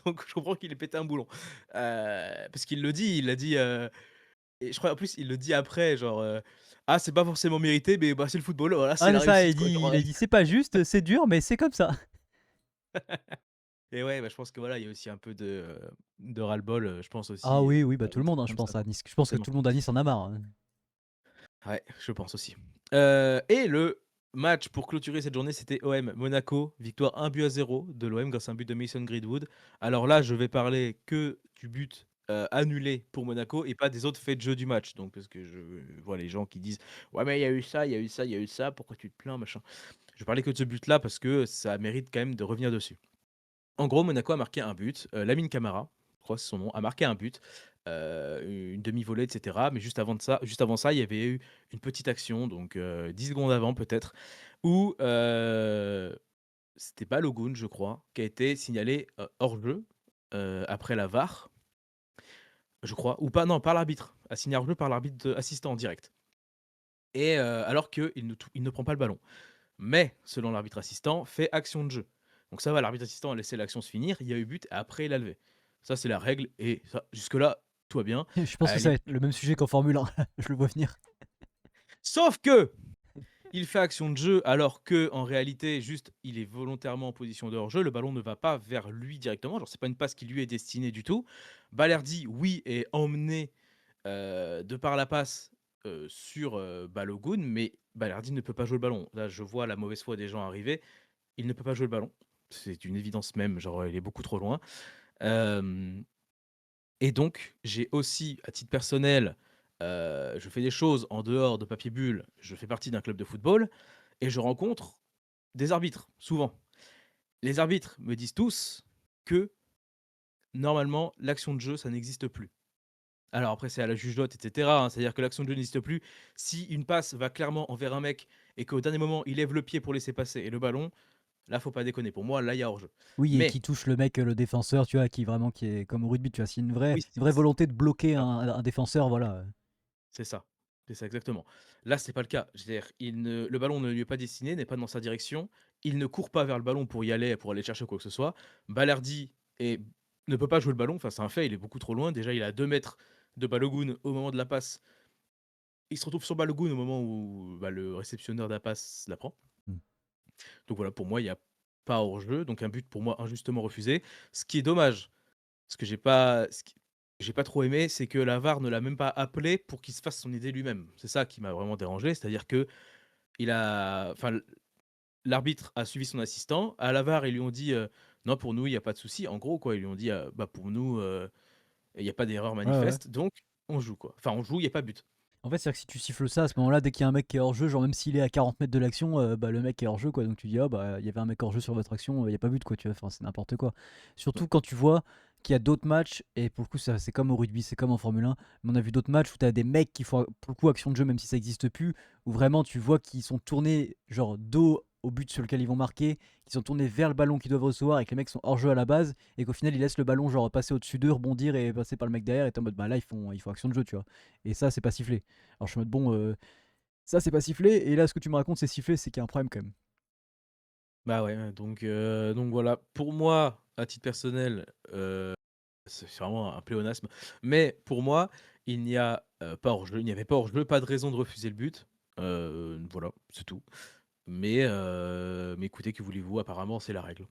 donc je comprends qu'il ait pété un boulon. Parce qu'il le dit, il l'a dit, et je crois en plus il le dit après genre, «Ah c'est pas forcément mérité, mais bah, c'est le football, voilà, Ah, c'est c'est la ça, réussite, quoi». il a dit c'est pas juste, c'est dur, mais c'est comme ça. Et ouais, bah, je pense que voilà, il y a aussi un peu de ras-le-bol, je pense Ah aussi, oui, oui, bah tout le avec monde, hein, je comme ça, pense à Nice. Je pense que forcément. tout le monde à Nice en a marre, hein. Ouais, je pense aussi. Et le match pour clôturer cette journée, c'était OM Monaco, victoire 1-0 de l'OM grâce à un but de Mason Greenwood. Alors là, je vais parler que du but, annulé pour Monaco et pas des autres faits de jeu du match. Donc parce que je vois les gens qui disent: «Ouais, mais il y a eu ça, il y a eu ça, il y a eu ça, pourquoi tu te plains?» machin. Je vais parler que de ce but-là parce que ça mérite quand même de revenir dessus. En gros, Monaco a marqué un but, Lamine Camara, je crois que c'est son nom, a marqué un but, une demi-volée et cetera. Mais juste avant ça, il y avait eu une petite action, donc 10 secondes avant peut-être, où, c'était Balogun, je crois, qui a été signalé, hors jeu, après la VAR, je crois, ou pas, non, par l'arbitre, assigné hors jeu par l'arbitre, assistant en direct et alors qu'il ne prend pas le ballon. Mais selon l'arbitre assistant, fait action de jeu. Donc ça va, l'arbitre assistant a laissé l'action se finir, il y a eu but et après il a levé. Ça, c'est la règle et ça jusque-là, tout va bien. Je pense que ça Les va être le même sujet qu'en Formule 1. Je le vois venir. sauf que il fait action de jeu alors que en réalité, juste, il est volontairement en position de hors-jeu, le ballon ne va pas vers lui directement, genre c'est pas une passe qui lui est destinée du tout. Balerdi, oui, est emmené, de par la passe, sur, Balogun, mais Balerdi ne peut pas jouer le ballon. Là, je vois la mauvaise foi des gens arriver. Il ne peut pas jouer le ballon. C'est une évidence même, genre, il est beaucoup trop loin. Hem et donc j'ai aussi, à titre personnel, je fais des choses en dehors de Papier Bulle. Je fais partie d'un club de football et je rencontre des arbitres, souvent. Les arbitres me disent tous que, normalement, l'action de jeu, ça n'existe plus. Alors après, c'est à la jugeote, et cetera, hein. C'est-à-dire que l'action de jeu n'existe plus. Si une passe va clairement envers un mec et qu'au dernier moment, il lève le pied pour laisser passer et le ballon, là, faut pas déconner. Pour moi, là, il y a hors-jeu. Oui, et qui Mais touche le mec, le défenseur, tu vois, qui est comme au rugby, tu vois, s'il y a oui, une vraie volonté de bloquer ça, un défenseur, voilà. c'est ça. C'est ça, exactement. Là, c'est pas le cas. C'est-à-dire, le ballon ne lui est pas destiné, n'est pas dans sa direction. Il ne court pas vers le ballon pour aller chercher quoi que ce soit. Balerdi ne peut pas jouer le ballon. Enfin, c'est un fait, il est beaucoup trop loin. Déjà, il est à 2 mètres de Balogun au moment de la passe. Il se retrouve sur Balogun au moment où bah, le réceptionneur de la passe la prend. Mmh. Donc voilà, pour moi, il n'y a pas hors-jeu. Donc un but pour moi injustement refusé. Ce qui est dommage, ce que j'ai pas trop aimé, c'est que la VAR ne l'a même pas appelé pour qu'il se fasse son idée lui-même. C'est ça qui m'a vraiment dérangé. C'est-à-dire que l'arbitre a suivi son assistant. À la VAR, ils lui ont dit non, pour nous, il n'y a pas de souci. En gros, quoi, ils lui ont dit bah, pour nous, il n'y a pas d'erreur Ouais, ouais. manifeste. Donc on joue, quoi. Enfin, on joue, il n'y a pas but. En fait, c'est-à-dire que si tu siffles ça, à ce moment-là, dès qu'il y a un mec qui est hors jeu, genre même s'il est à 40 mètres de l'action, bah, le mec est hors jeu, quoi. Donc tu dis, ah bah, il y avait un mec hors jeu sur votre action, il n'y a pas but, quoi, tu vois. Enfin, c'est n'importe quoi. Ouais. Surtout quand tu vois qu'il y a d'autres matchs, et pour le coup, c'est comme au rugby, c'est comme en Formule 1, mais on a vu d'autres matchs où tu as des mecs qui font, pour le coup, action de jeu, même si ça n'existe plus, où vraiment tu vois qu'ils sont tournés, genre, dos au but sur lequel ils vont marquer, qu'ils sont tournés vers le ballon qu'ils doivent recevoir, et que les mecs sont hors jeu à la base, et qu'au final, ils laissent le ballon, genre, passer au-dessus d'eux, rebondir et passer par le mec derrière, et t'es en mode, bah là, ils font action de jeu, tu vois. Et ça, c'est pas sifflé. Alors je suis en mode bon, ça c'est pas sifflé, et là ce que tu me racontes c'est sifflé, c'est qu'il y a un problème quand même. Bah ouais, donc voilà. Pour moi, à titre personnel, c'est vraiment un pléonasme. Mais pour moi, il n'y a pas hors-jeu. Il n'y avait pas hors-jeu, pas de raison de refuser le but. Voilà, c'est tout. Mais écoutez, que voulez-vous? Apparemment, c'est la règle.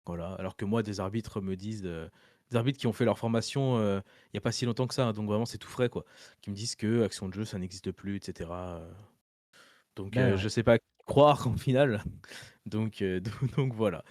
Voilà. Alors que moi, des arbitres me disent, des arbitres qui ont fait leur formation il n'y a pas si longtemps que ça, hein, donc vraiment c'est tout frais, quoi. Qui me disent que action de jeu, ça n'existe plus, etc. Donc Ben je ouais. sais pas qui croire en final. Donc voilà.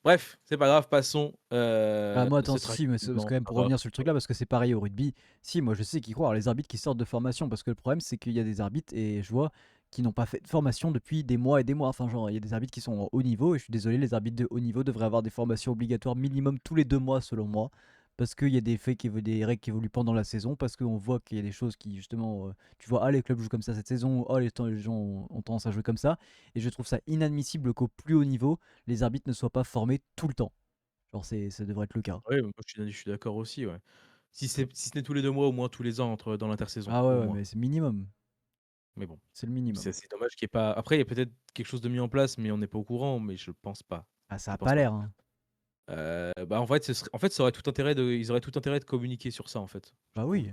Bref, c'est pas grave, passons Bah moi attends, ce si, track si, mais c'est maintenant. quand même pour revenir sur le truc là, parce que c'est pareil au rugby. Si, moi je sais qui croire, les arbitres qui sortent de formation, parce que le problème c'est qu'il y a des arbitres, et je vois, qui n'ont pas fait de formation depuis des mois et des mois. Enfin genre, il y a des arbitres qui sont en haut niveau, et je suis désolé, les arbitres de haut niveau devraient avoir des formations obligatoires minimum tous les 2 mois selon moi. Parce qu'il y a des faits des règles qui évoluent pendant la saison, parce qu'on voit qu'il y a des choses qui justement, tu vois, ah les clubs jouent comme ça cette saison, oh les gens ont tendance à jouer comme ça, et je trouve ça inadmissible qu'au plus haut niveau, les arbitres ne soient pas formés tout le temps. Genre ça devrait être le cas. Oui, moi je suis d'accord aussi, ouais. Si ce n'est tous les 2 mois, au moins tous les ans dans l'intersaison, Ah ouais, au ouais, moins. mais c'est minimum. Mais bon, C'est le minimum. c'est dommage qu'il y ait pas après il y a peut-être quelque chose de mis en place, mais on n'est pas au courant, mais je pense pas. Ah, ça Je a pense pas pas. l'air, hein. Bah, en fait, ça aurait tout intérêt ils auraient tout intérêt de communiquer sur ça, en fait, je Bah trouve. oui,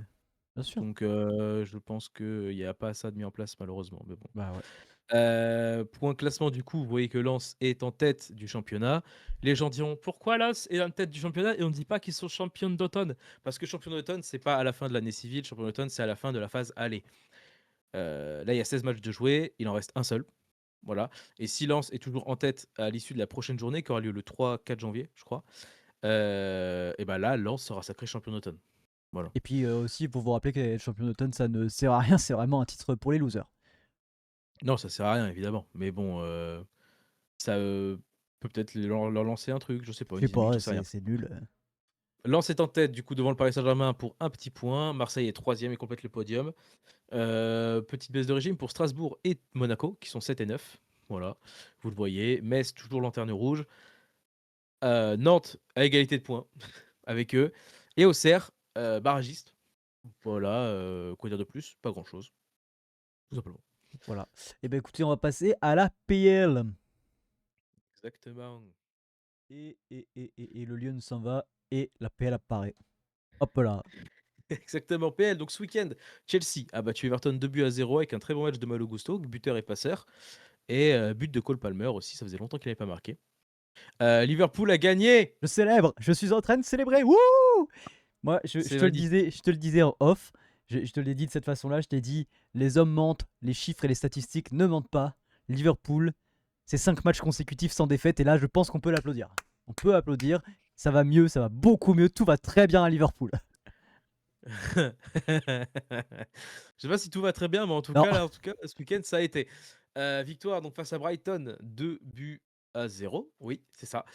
bien sûr. Donc je pense qu'il y a pas ça de mis en place malheureusement, mais bon. Bah ouais. Point classement du coup, vous voyez que Lens est en tête du championnat. Les gens diront: «Pourquoi Lens est en tête du championnat et on ne dit pas qu'ils sont champions d'automne?» Parce que champion d'automne, c'est pas à la fin de l'année civile, champion d'automne, c'est à la fin de la phase aller. Là, il y a 16 matchs de jouer, il en reste un seul, voilà. Et si Lens est toujours en tête à l'issue de la prochaine journée qui aura lieu le 3-4 janvier, je crois, et bah là, Lens sera sacré champion d'automne. Voilà. Et puis aussi, pour vous rappeler que être champion d'automne, ça ne sert à rien, c'est vraiment un titre pour les losers. Non, ça sert à rien évidemment, mais bon, ça, peut peut-être leur lancer un truc, je sais pas, Je une sais pas, dynamique, j'en sais c'est rien. c'est nul. Lens est en tête du coup devant le Paris Saint-Germain pour un petit point. Marseille est troisième et complète le podium. Petite baisse de régime pour Strasbourg et Monaco qui sont 7 et 9. Voilà, vous le voyez. Metz toujours lanterne rouge. Nantes à égalité de points avec eux. Et Auxerre, barragiste. Voilà, quoi dire de plus? Pas grand-chose, tout simplement. Voilà. Et ben écoutez, on va passer à la PL. Exactement. Et le Lyon s'en va, et la PL apparaît. Hop là. Exactement, PL. Donc ce week-end, Chelsea a battu Everton 2-0 avec un très bon match de Malo Gusto, buteur et passeur. Et but de Cole Palmer aussi, ça faisait longtemps qu'il n'avait pas marqué. Liverpool a gagné. Je célèbre, je suis en train de célébrer. Wouh! Moi, C'est magnifique. je te le disais en off, je te l'ai dit de cette façon-là, je t'ai dit, les hommes mentent, les chiffres et les statistiques ne mentent pas. Liverpool, c'est 5 matchs consécutifs sans défaite, et là, je pense qu'on peut l'applaudir. On peut applaudir, ça va mieux, ça va beaucoup mieux, tout va très bien à Liverpool. Je sais pas si tout va très bien, mais Non, en tout cas, ce week-end, ça a été. Victoire donc face à Brighton, 2-0. Oui, c'est ça.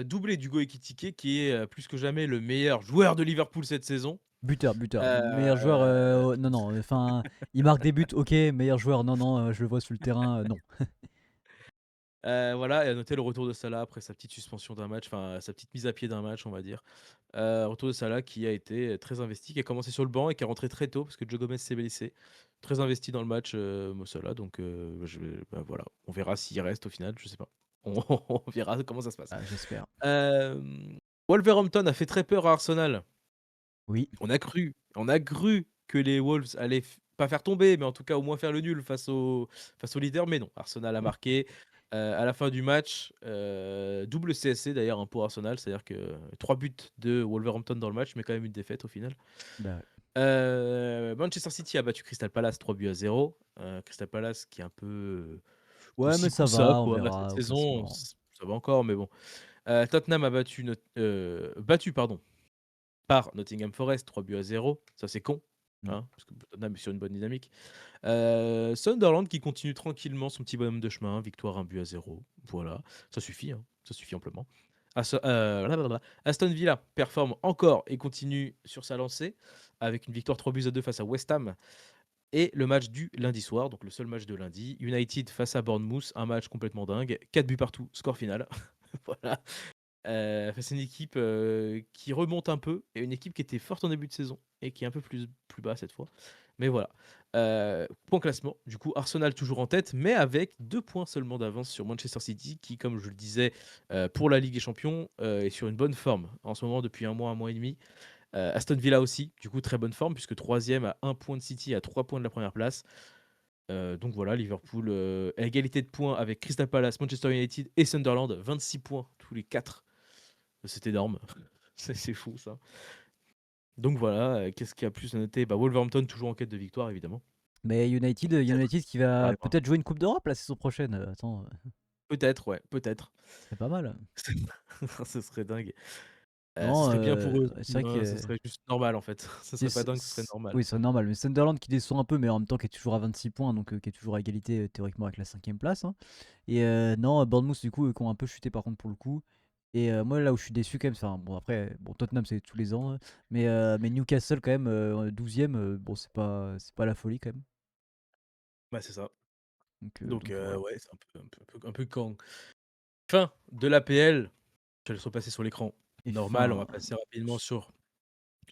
Doublé d'Hugo Ekitike, qui est plus que jamais le meilleur joueur de Liverpool cette saison. Buteur, buteur. Meilleur joueur, Heu, non, non, enfin, il marque des buts, OK. Meilleur joueur, non, non, je le vois sur le terrain, non. voilà et à noter le retour de Salah après sa petite suspension d'un match, enfin sa petite mise à pied d'un match, on va dire. Retour de Salah qui a été très investi, qui a commencé sur le banc et qui est rentré très tôt parce que Joe Gomez s'est blessé. Très investi dans le match, Mo Salah donc voilà, on verra s'il reste au final, je sais pas. On on verra comment ça se passe. Ah, j'espère. Wolverhampton a fait très peur à Arsenal. Oui. On a cru que les Wolves allaient pas faire tomber, mais en tout cas au moins faire le nul face au leader, mais non. Arsenal a marqué, à la fin du match, double CSC d'ailleurs, hein, pour Arsenal, c'est-à-dire que 3 buts de Wolverhampton dans le match, mais quand même une défaite au final. Bah, ouais. Manchester City a battu Crystal Palace 3-0. Crystal Palace qui est un peu Ouais, mais aussi ça coup-ça va, on quoi, cette verra au saison, classement. ça va encore, mais bon. Tottenham a battu pardon, par Nottingham Forest 3-0. Ça, c'est con, Mmh. hein, parce que Tottenham est sur une bonne dynamique. Sunderland qui continue tranquillement son petit bonhomme de chemin, victoire 1-0. Voilà, ça suffit, hein, ça suffit amplement. Blablabla. Aston Villa performe encore et continue sur sa lancée avec une victoire 3-2 face à West Ham. Et le match du lundi soir, donc le seul match de lundi, United face à Bournemouth, un match complètement dingue, 4 buts partout, score final. Voilà. C'est une équipe, qui remonte un peu et une équipe qui était forte en début de saison et qui est un peu plus bas cette fois. Mais voilà. Point classement, du coup, Arsenal toujours en tête, mais avec 2 points seulement d'avance sur Manchester City qui, comme je le disais, pour la Ligue des Champions, est sur une bonne forme en ce moment depuis un mois et demi. Aston Villa aussi, du coup, très bonne forme puisque 3e à 1 point de City, à 3 points de la première place. Donc voilà, Liverpool, à égalité de points avec Crystal Palace, Manchester United et Sunderland, 26 points tous les 4. C'est énorme. C'est fou ça. Donc voilà, qu'est-ce qu'il y a plus à noter? Bah, Wolverhampton toujours en quête de victoire évidemment. Mais United, Peut-être, United qui va arrivera. peut-être jouer une coupe d'Europe la saison prochaine, attends, Peut-être, ouais, peut-être. ce serait pas mal. Ce serait dingue. Ce Non, serait bien pour eux, c'est vrai ce que serait juste normal en fait. Ce c'est serait pas dingue, ce serait normal. oui, c'est normal, mais Sunderland qui descend un peu, mais en même temps qui est toujours à 26 points, donc qui est toujours à égalité, théoriquement avec la 5e place, hein. Et non, Bournemouth du coup, qui ont un peu chuté par contre pour le coup. Et moi là où je suis déçu quand même, enfin bon après, bon Tottenham c'est tous les ans, hein, mais Newcastle quand même, 12e, bon c'est pas la folie quand même. Bah, c'est ça. Donc voilà. Ouais, c'est un peu quand fin de l'APL, je vais le repasser sur l'écran. Et Normal, on fin va passer rapidement sur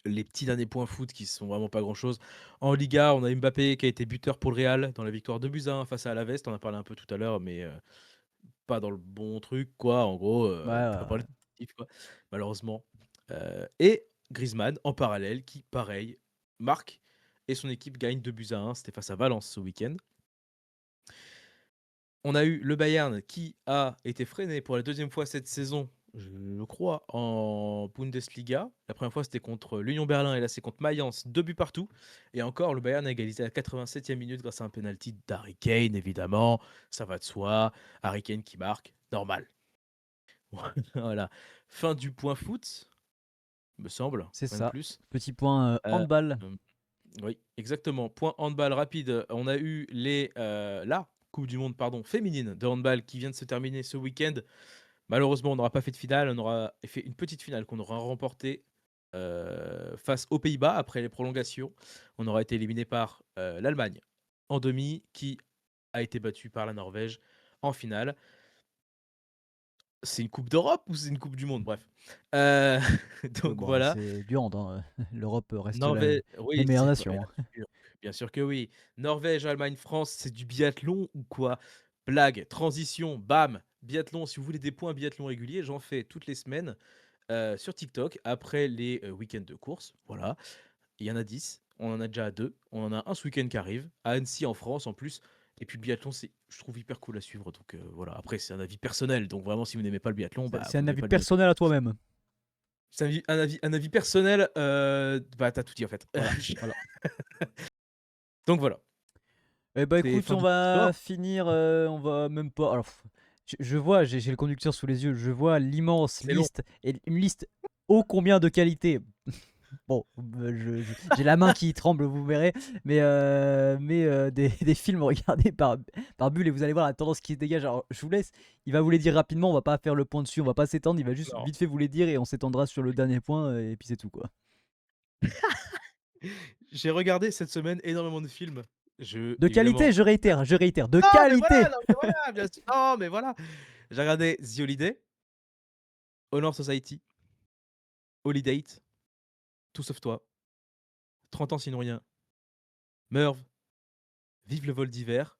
les petits derniers points foot qui sont vraiment pas grand-chose. En Liga, on a Mbappé qui a été buteur pour le Real dans la victoire 2-1 face à Alaves. Tu en as parlé un peu tout à l'heure, mais pas dans le bon truc, quoi. En gros, ouais, ouais, on peut pas parler ouais. de positif, quoi, malheureusement. Et Griezmann, en parallèle, qui, pareil, marque et son équipe gagne 2-1. C'était face à Valence ce week-end. On a eu le Bayern qui a été freiné pour la deuxième fois cette saison, je crois, en Bundesliga. La première fois, c'était contre l'Union Berlin et là, c'est contre Mayence, 2 buts partout. Et encore, le Bayern a égalisé à la 87e minute grâce à un penalty d'Harry Kane, évidemment. Ça va de soi. Harry Kane qui marque, normal. Voilà. Fin du point foot, me semble, C'est rien de ça. plus. Petit point Euh, handball. euh, oui, exactement. Point handball rapide. On a eu la Coupe du Monde pardon, féminine de handball qui vient de se terminer ce week-end. Malheureusement, on n'aura pas fait de finale. On aura fait une petite finale qu'on aura remportée face aux Pays-Bas après les prolongations. On aura été éliminé par l'Allemagne en demi, qui a été battue par la Norvège en finale. C'est une Coupe d'Europe ou c'est une Coupe du Monde? Bref. Euh, Oui, donc bon, voilà. c'est du hand, hein. L'Europe reste Norvège, les oui, meilleures c'est nations, hein. bien sûr que oui. Norvège, Allemagne, France, c'est du biathlon ou quoi? Blague, transition, bam, biathlon. Si vous voulez des points biathlon réguliers, j'en fais toutes les semaines sur TikTok après les week-ends de course. Voilà, il y en a 10. On en a déjà 2. On en a un ce week-end qui arrive à Annecy en France en plus. Et puis le biathlon, je trouve hyper cool à suivre. Donc voilà. Après, c'est un avis personnel. Donc vraiment, si vous n'aimez pas le biathlon, C'est bah c'est vous un n'aimez avis pas le biathlon. personnel à toi-même. C'est un avis personnel. Bah t'as tout dit en fait. Voilà, voilà. Donc voilà. Eh bah C'est écoute, fin on du top va score. finir, on va même pas. Alors, je vois, j'ai le conducteur sous les yeux, je vois l'immense C'est long. liste, et une liste ô combien de qualité. Bon, j'ai la main qui tremble, vous verrez, mais des films regardés par Bulle, et vous allez voir la tendance qui se dégage. Alors, je vous laisse, il va vous les dire rapidement, on va pas faire le point dessus, on va pas s'étendre, il va juste Non. vite fait vous les dire et on s'étendra sur le dernier point, et puis c'est tout quoi. J'ai regardé cette semaine énormément de films. Je De qualité, évidemment je réitère, de non, mais voilà, qualité! non, mais voilà, bien sûr non, mais voilà. J'ai regardé The Holiday, Honor Society, Holidate, Tout sauf toi, 30 ans sinon rien, Meurve, Vive le vol d'hiver.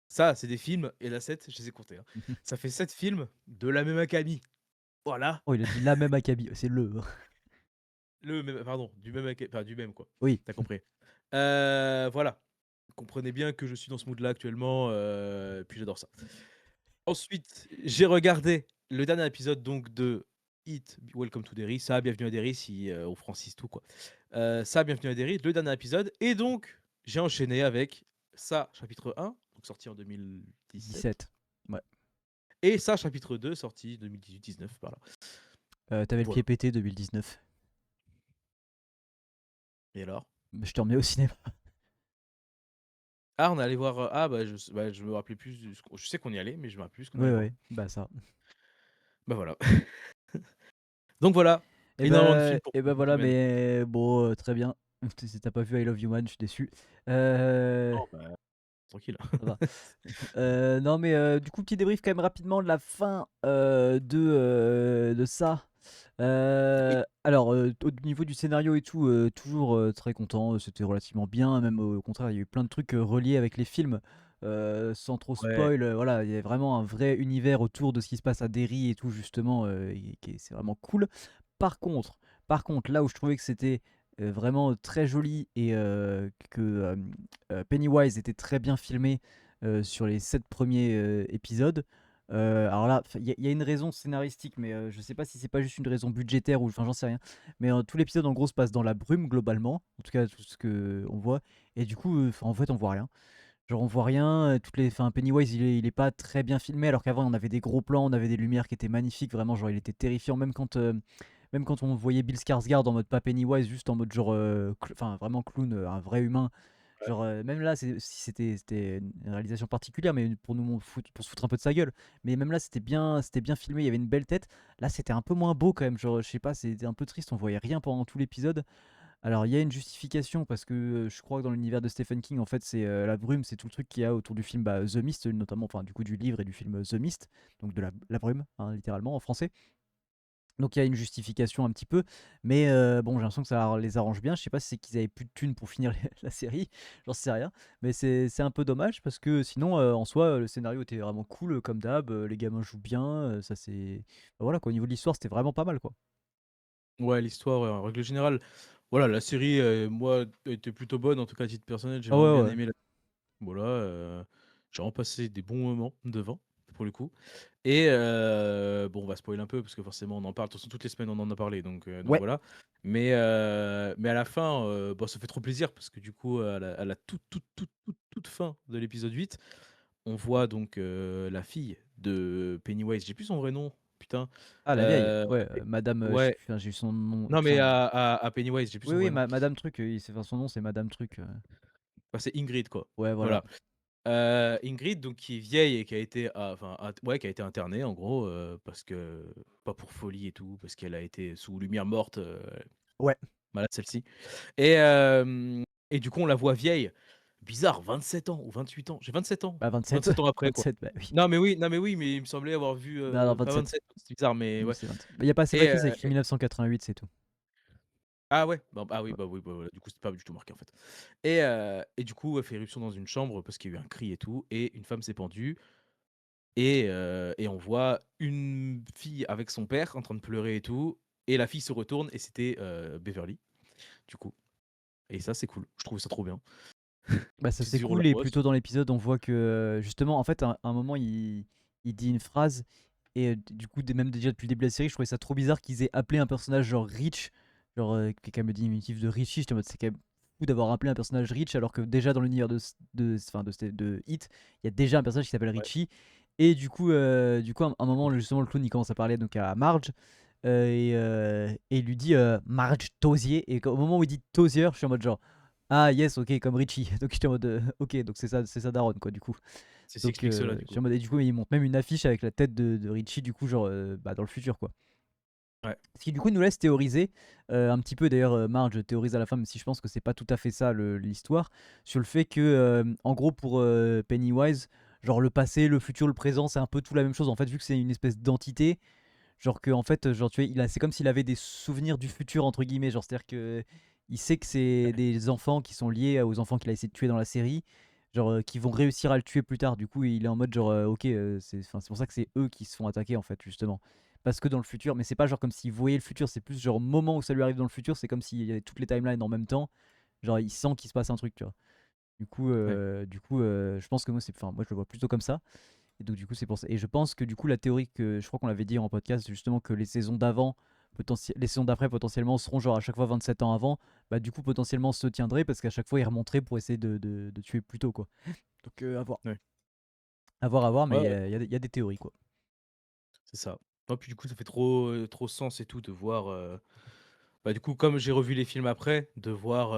Ça, c'est des films et la 7, je les ai comptés, hein. Ça fait 7 films de la même acabit. Voilà, Oh, il a dit la même acabit, c'est le. le même pardon, du même enfin du même quoi. Oui. Tu as compris. Voilà. Comprenez bien que je suis dans ce mood-là actuellement, puis j'adore ça. Ensuite, j'ai regardé le dernier épisode donc de It, Welcome to Derry, ça, Bienvenue à Derry si, on francise tout quoi. Ça, Bienvenue à Derry, le dernier épisode et donc j'ai enchaîné avec ça, chapitre 1, donc sorti en 2017 17. Ouais. et ça, chapitre 2, sorti 2018-19 par là. T'avais le pied Voilà. pété 2019. Et alors? Je te remets au cinéma. Ah, on est allé voir, ah bah, je me rappelais plus du ce qu'on je sais qu'on y allait, mais je me rappelle plus ce qu'on Ouais, allait voir. ouais, bah ça. Bah, voilà. Donc voilà, énormément de films pour Et bah une voilà, semaine. mais bon, très bien. Si t'as pas vu I Love You Man, je suis déçu. Oh bah, tranquille. Ça va. Non, mais du coup, petit débrief quand même rapidement de la fin de ça. Oui. Alors, au niveau du scénario et tout, toujours très content. C'était relativement bien. Même au contraire, il y a eu plein de trucs reliés avec les films. Sans trop Ouais. spoil, voilà, il y a vraiment un vrai univers autour de ce qui se passe à Derry et tout, justement, c'est vraiment cool. Par contre, là où je trouvais que c'était vraiment très joli et que Pennywise était très bien filmé sur les 7 premiers épisodes. Alors là, il y a une raison scénaristique, mais je sais pas si c'est pas juste une raison budgétaire ou enfin j'en sais rien. Mais tout l'épisode en gros se passe dans la brume globalement, en tout cas tout ce que on voit. Et du coup, en fait, on voit rien. Genre on voit rien. Enfin, Pennywise, il est pas très bien filmé, alors qu'avant on avait des gros plans, on avait des lumières qui étaient magnifiques. Vraiment, genre il était terrifiant, même quand on voyait Bill Skarsgård en mode pas Pennywise, juste en mode genre, enfin vraiment clown, un vrai humain. Ouais. Genre, même là, si c'était une réalisation particulière, mais pour se foutre un peu de sa gueule. Mais même là, c'était bien filmé, il y avait une belle tête. Là, c'était un peu moins beau quand même. Genre, je sais pas, c'était un peu triste, on voyait rien pendant tout l'épisode. Alors, il y a une justification parce que je crois que dans l'univers de Stephen King, en fait, c'est la brume, c'est tout le truc qu'il y a autour du film The Mist, notamment, enfin, du coup, du livre et du film The Mist, donc de la brume, hein, littéralement en français. Donc il y a une justification un petit peu, mais bon, j'ai l'impression que ça les arrange bien. Je sais pas si c'est qu'ils avaient plus de thunes pour finir la série, j'en sais rien, mais c'est un peu dommage parce que sinon, en soi, le scénario était vraiment cool, comme d'hab, les gamins jouent bien, ça c'est bah, voilà quoi, au niveau de l'histoire, c'était vraiment pas mal quoi. Ouais, l'histoire, en règle générale, voilà, la série, moi, était plutôt bonne, en tout cas à titre personnel, j'ai Ah vraiment ouais, bien ouais. aimé la voilà, j'ai vraiment passé des bons moments devant, pour le coup et bon, on va spoiler un peu parce que forcément on en parle, de toute façon toutes les semaines on en a parlé donc Ouais. voilà. Mais à la fin, bah, ça fait trop plaisir parce que du coup, à la toute fin de l'épisode 8, on voit donc, la fille de Pennywise, j'ai plus son vrai nom, putain, Ah la vieille, heu, ouais, madame, je sais ouais, plus, enfin, j'ai eu son nom, non mais enfin à Pennywise, j'ai plus oui, son oui, vrai nom. madame truc, enfin, son nom c'est madame truc, Bah, c'est Ingrid quoi, ouais, voilà. voilà. Ingrid donc qui est vieille et qui a été ouais, qui a été internée en gros, parce que pas pour folie et tout, parce qu'elle a été sous lumière morte, Ouais. malade celle-ci et du coup on la voit vieille. Bizarre, 27 ans ou 28 ans, j'ai 27 ans, Bah 27, 27 ans après quoi. 27, bah oui. Non mais oui, mais il me semblait avoir vu, Non, non, pas 27. 27, c'est bizarre mais Nous ouais c'est 27. Bah, y a pas c'est pas et écrit, c'est écrit 1988, c'est tout. ah ouais? Bah Ouais. oui, bah, voilà, du coup, c'était pas du tout marqué, en fait et du coup, elle fait éruption dans une chambre parce qu'il y a eu un cri et tout et une femme s'est pendue et on voit une fille avec son père en train de pleurer et tout et la fille se retourne et c'était, Beverly, du coup et ça, c'est cool. Je trouve ça trop bien. Bah, ça C'est c'est sur la cool et bosse. plutôt dans l'épisode on voit que justement en fait à un moment il dit une phrase et du coup même déjà depuis le début de la série je trouvais ça trop bizarre qu'ils aient appelé un personnage genre Rich, genre quelqu'un me dit diminutif de Richie, j'étais en mode c'est quand même fou d'avoir appelé un personnage Rich alors que déjà dans l'univers enfin, de Hit il y a déjà un personnage qui s'appelle Ouais, Richie et du coup à un moment justement le clown il commence à parler donc à Marge et il lui dit Marge Tosier et au moment où il dit Tosier je suis en mode genre ah yes, OK, comme Richie. Donc j'étais en mode, OK, donc c'est sa daronne quoi du coup. c'est Donc s'explique cela, du j'étais coup. en mode et du coup, il montre même une affiche avec la tête de Richie du coup genre, bah, dans le futur quoi. Ouais. Ce qui du coup nous laisse théoriser, un petit peu d'ailleurs, Marge théorise à la fin, même si je pense que c'est pas tout à fait ça l'histoire, sur le fait que, en gros pour, Pennywise, genre le passé, le futur, le présent, c'est un peu tout la même chose. En fait, vu que c'est une espèce d'entité, genre que en fait, genre tu vois, c'est comme s'il avait des «souvenirs du futur» entre guillemets, genre c'est-à-dire que il sait que c'est des enfants qui sont liés aux enfants qu'il a essayé de tuer dans la série, genre, qui vont réussir à le tuer plus tard. Du coup, il est en mode genre, OK, c'est pour ça que c'est eux qui se font attaquer en fait, justement. Parce que dans le futur, mais c'est pas genre comme s'il voyait le futur, c'est plus genre au moment où ça lui arrive dans le futur, c'est comme s'il y avait toutes les timelines en même temps. Genre il sent qu'il se passe un truc, tu vois. Ouais. Je pense que moi je le vois plutôt comme ça. Et donc du coup c'est pour ça. Et je pense que du coup la théorie que je crois qu'on l'avait dit en podcast justement que les saisons d'avant, les saisons d'après potentiellement seront genre à chaque fois 27 ans avant, bah du coup potentiellement se tiendraient parce qu'à chaque fois ils remonteraient pour essayer de tuer plus tôt quoi. Donc à voir. Ouais. À voir, Ouais, mais ouais, il y a des théories quoi. c'est ça. Non, puis du coup, ça fait trop sens et tout de voir, bah, du coup, comme j'ai revu les films après, de voir,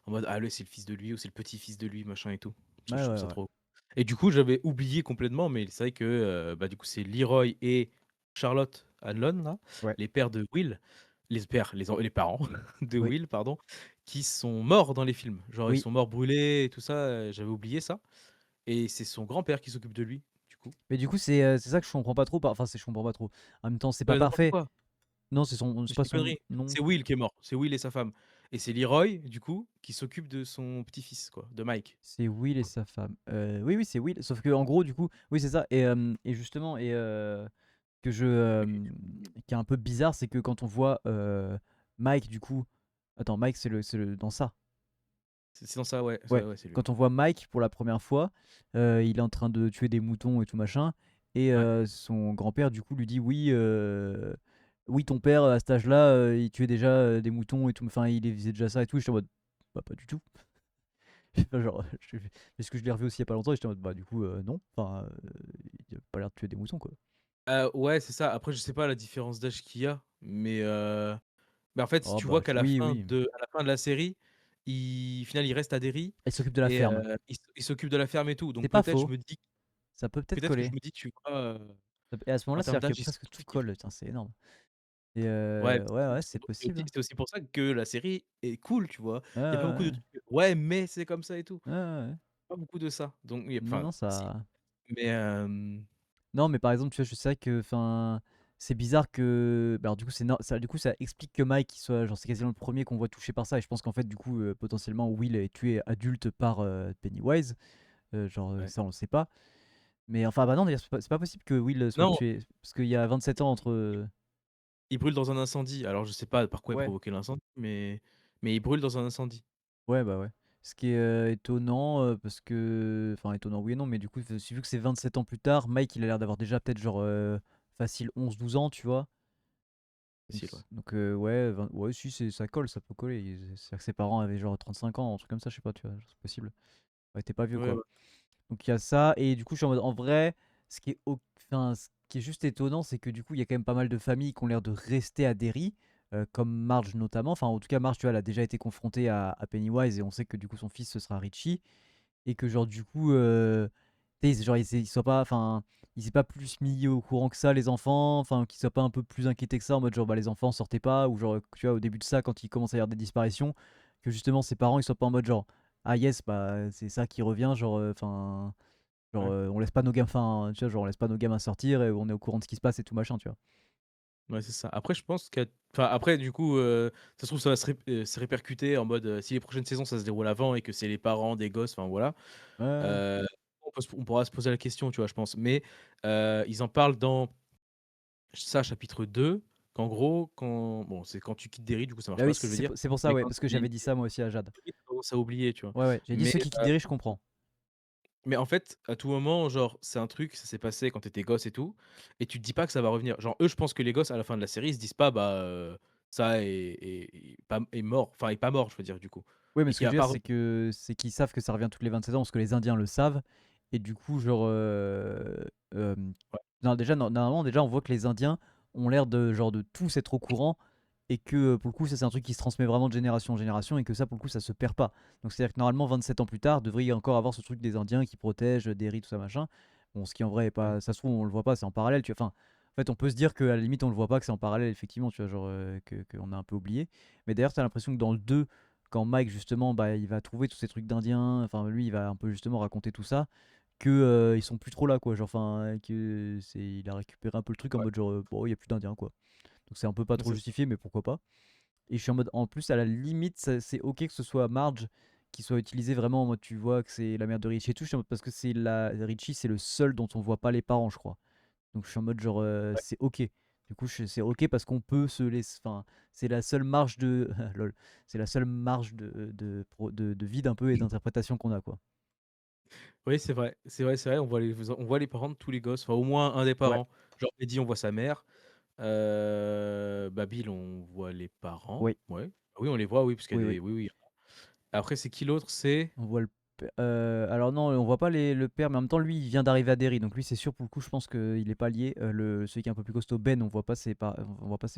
en mode: «Ah lui, c'est le fils de lui ou c'est le petit-fils de lui», machin et tout. Ouais Je trouve ouais ça ouais. trop et du coup, j'avais oublié complètement, mais c'est vrai que, bah, du coup, c'est Leroy et Charlotte Hanlon, là, Ouais. les pères de Will, les parents de Oui. Will, pardon, qui sont morts dans les films. Genre, ils Oui. sont morts brûlés et tout ça, j'avais oublié ça et c'est son grand-père qui s'occupe de lui, du coup. Mais du coup, c'est ça que je comprends pas trop. Enfin, je comprends pas trop. En même temps, c'est pas N'importe parfait. quoi! Non, c'est Je pas dis une son connerie. nom. C'est Will qui est mort. C'est Will et sa femme. Et c'est Leroy, du coup, qui s'occupe de son petit-fils, quoi, de Mike. C'est Will et sa femme. Oui, oui, c'est Will. Sauf que en gros, du coup, oui, c'est ça. Et justement, que qui est un peu bizarre, c'est que quand on voit Mike, du coup, attends, Mike, c'est le dans ça. C'est dans ça, ouais, Ouais. ouais, c'est lui. Quand on voit Mike pour la première fois, il est en train de tuer des moutons et tout machin. Et Ouais. son grand-père, du coup, lui dit oui, oui, ton père, à cet âge-là, il tuait déjà des moutons et tout. Enfin, il faisait déjà ça et tout. J'étais en mode, bah, pas du tout. Enfin, genre, parce que je l'ai revu aussi il y a pas longtemps. Et j'étais en mode, bah, du coup, non. Enfin, il a pas l'air de tuer des moutons, quoi. Ouais, c'est ça. Après, je sais pas la différence d'âge qu'il y a, mais en fait, Oh, tu bah, vois qu'à la oui, fin oui. à la fin de la série, au final, il reste à Derry Il s'occupe de la et ferme. il s'occupe de la ferme et tout. C'est Donc pas faux. Ça peut peut-être peut-être que je coller. me dis, tu vois, Et à ce en moment-là, termes c'est-à-dire que d'âge, ils sont presque tout très colle. différents. Putain, c'est énorme. Et Ouais, ouais, ouais, c'est possible, hein. c'est aussi pour ça que la série est cool, tu vois? Ouais, Il y a pas beaucoup de ouais, trucs, «Ouais, mais c'est comme ça et tout». ouais, ouais, ouais, ouais. Pas beaucoup de ça. Donc oui, Non, enfin, non, si, ça. mais Non, mais par exemple, tu vois, je sais que, enfin, c'est bizarre que. Bah, alors, du coup, du coup, ça explique que Mike, il soit, genre, c'est quasiment le premier qu'on voit touché par ça. Et je pense qu'en fait, du coup, potentiellement, Will est tué adulte par Pennywise. Genre, ouais. ça, on le sait pas. Mais enfin, bah non, d'ailleurs, c'est pas possible que Will soit Non, tué. Parce qu'il y a 27 ans entre. il brûle dans un incendie. Alors je sais pas par quoi il Ouais. provoquait l'incendie, mais il brûle dans un incendie. Ouais, bah ouais. Ce qui est étonnant, parce que. Enfin, étonnant, oui et non, mais du coup, vu que c'est 27 ans plus tard, Mike, il a l'air d'avoir déjà peut-être genre facile 11 12 ans, tu vois. Donc, Facile, ouais. ouais, ouais, si, ça colle, ça peut coller. C'est-à-dire que ses parents avaient genre 35 ans, un truc comme ça, je sais pas, tu vois, genre, c'est possible. Ouais, t'es pas vieux, Ouais, quoi. ouais. Donc il y a ça, et du coup, je suis en mode, en vrai, enfin, ce qui est juste étonnant, c'est que du coup, il y a quand même pas mal de familles qui ont l'air de rester à Derry, comme Marge notamment. Enfin, en tout cas, Marge, tu vois, elle a déjà été confrontée à Pennywise, et on sait que du coup, son fils, ce sera Richie. Et que genre du coup tu sais, genre ils soient pas, enfin ils s'est pas plus mis au courant que ça les enfants, enfin qu'ils soient pas un peu plus inquiétés que ça en mode genre bah les enfants sortaient pas, ou genre tu vois au début de ça quand il commence à y avoir des disparitions, que justement ses parents ils soient pas en mode genre ah yes bah c'est ça qui revient, genre enfin genre Ouais. on laisse pas nos gamins, enfin tu vois genre on laisse pas nos gamins sortir et on est au courant de ce qui se passe et tout machin, tu vois. Ouais, c'est ça. Après je pense enfin après du coup, ça se trouve ça va se répercuter en mode, si les prochaines saisons ça se déroule avant et que c'est les parents des gosses, enfin voilà, Ouais, on pourra se poser la question, tu vois, je pense. Mais, ils en parlent dans ça chapitre 2 qu'en gros quand bon, c'est quand tu quittes Derry, du coup ça marche bah oui pas ce que je veux c'est dire, c'est pour ça, mais ouais, quand parce que les j'avais dit ça moi aussi à Jade. tu commences à oublier, tu vois? Ouais, ouais, j'ai dit Mais ceux qui quittent Derry, je comprends. Mais en fait, à tout moment, genre, c'est un truc, ça s'est passé quand tu étais gosse et tout, et tu te dis pas que ça va revenir. Genre, eux, je pense que les gosses, à la fin de la série, ils se disent pas, bah, ça est mort, enfin, est pas mort, je veux dire, du coup, Oui, mais et ce que qui je a veux dire, pas c'est que c'est qu'ils savent que ça revient toutes les 27 ans, parce que les Indiens le savent. Et du coup, genre, ouais, non, déjà, normalement, déjà, on voit que les Indiens ont l'air de, genre, de tous être au courant, et que pour le coup, ça, c'est un truc qui se transmet vraiment de génération en génération, et que ça, pour le coup, ça se perd pas. Donc, c'est-à-dire que normalement, 27 ans plus tard, devrait y encore avoir ce truc des Indiens qui protègent, des riz, tout ça, machin. Bon, ce qui en vrai est ouais, pas. Ça se trouve, on le voit pas, c'est en parallèle, tu vois. Enfin, fait, on peut se dire qu'à la limite, on le voit pas, que c'est en parallèle, effectivement, tu vois, genre, qu'on a un peu oublié. Mais d'ailleurs, t'as l'impression que dans le 2, quand Mike, justement, bah, il va trouver tous ces trucs d'Indiens, enfin, lui, il va un peu justement raconter tout ça, que ils sont plus trop là, quoi. Genre, enfin, que il a récupéré un peu le truc en Ouais, mode genre, bon, il y a plus d'Indiens, quoi. Donc c'est un peu pas trop c'est ça. justifié, mais pourquoi pas. Et je suis en mode, en plus, à la limite, c'est ok que ce soit Marge qui soit utilisé vraiment en mode, tu vois, que c'est la mère de Richie et tout, je suis en mode, parce que Richie, c'est le seul dont on voit pas les parents, je crois. Donc je suis en mode genre Ouais. c'est ok. Du coup c'est ok parce qu'on peut se laisser. Enfin, c'est la seule marge de lol. C'est la seule marge de vide un peu et d'interprétation qu'on a quoi. Oui, c'est vrai, c'est vrai, c'est vrai. On voit les parents de tous les gosses, enfin au moins un des Ouais, parents. Genre Eddie, on voit sa mère. Bill, on voit les parents. oui, Ouais. Ah oui, on les voit, oui, parce qu'il y oui, a oui. des. Oui, oui. Après, c'est qui l'autre? C'est. On voit alors non, on voit pas le père, mais en même temps lui il vient d'arriver à Derry, donc lui c'est sûr pour le coup je pense qu'il est pas lié. Celui qui est un peu plus costaud Ben, on voit pas ses Ah, parents,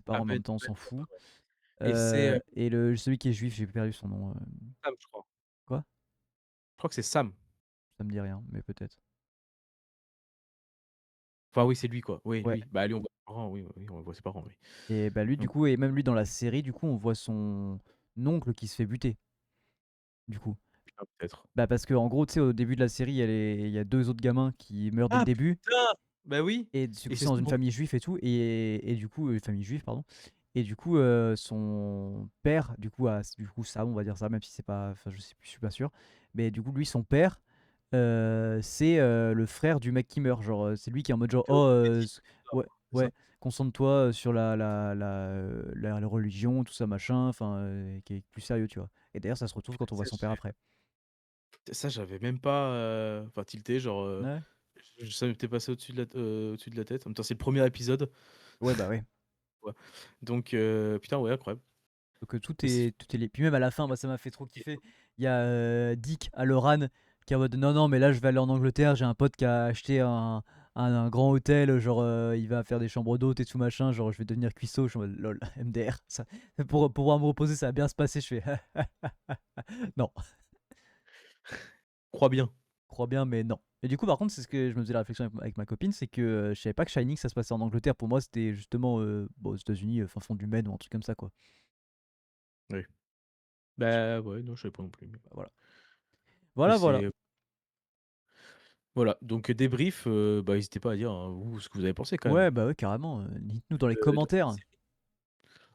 mais en Ben, même temps on Ben, s'en on voit fout. pas, ouais. Et c'est Et celui qui est juif, j'ai perdu son nom. Sam, je crois. Quoi? Je crois que c'est Sam. Ça me dit rien, mais peut-être. Enfin, oui, c'est lui, quoi. Oui, Ouais. lui. Bah, lui, on voit ses parents, oui, oui, on voit ses parents, oui. Et bah lui, du Donc, coup, et même lui dans la série, du coup, on voit son oncle qui se fait buter, du coup. putain, peut-être. Bah parce que en gros, tu sais, au début de la série, il y a deux autres gamins qui meurent dès le Ah, début, putain! Bah oui! et du Et coup, c'est c'est dans son une oncle. famille juive et tout, et du coup, famille juive, pardon. Et du coup, son père, du coup, ça, on va dire ça, même si c'est pas, enfin, je sais plus, je suis pas sûr. Mais du coup, lui, son père, c'est le frère du mec qui meurt. Genre, c'est lui qui est en mode genre, C'est oh, l'oncle d'Eddie. ouais, C'est ça? ouais, concentre-toi sur la religion, tout ça, machin, enfin, qui est plus sérieux, tu vois. Et d'ailleurs, ça se retrouve quand on voit Ça, son père après. ça, j'avais même pas. Enfin, tilté, genre. Ouais, Ça m'était passé au-dessus de la tête. En même temps, c'est le premier épisode. ouais, bah ouais. Quoi. Donc, putain, ouais, incroyable. Donc Et c'est- tout est lié. Puis même à la fin, moi ça m'a fait trop kiffer. Il y a Dick à Loran qui est en mode non, non, mais là je vais aller en Angleterre. J'ai un pote qui a acheté un grand hôtel. Genre il va faire des chambres d'hôtes et tout machin. Genre je vais devenir cuistot. Je suis en mode lol, MDR. Ça, pour pouvoir me reposer, ça va bien se passer. Je fais non, Crois bien. crois bien, mais non. Et du coup, par contre, c'est ce que je me faisais la réflexion avec ma copine, c'est que je savais pas que Shining ça se passait en Angleterre. Pour moi, c'était justement bon, aux États-Unis, fin fond du Maine ou un truc comme ça, quoi. Oui. Bah, ouais, non, je savais pas non plus. Bah, voilà. Mais Voilà, voilà. c'est. Voilà. Donc, débrief, bah, n'hésitez pas à dire, hein, vous, ce que vous avez pensé quand même. Ouais, bah ouais, carrément. Dites-nous dans les De cette commentaires. série.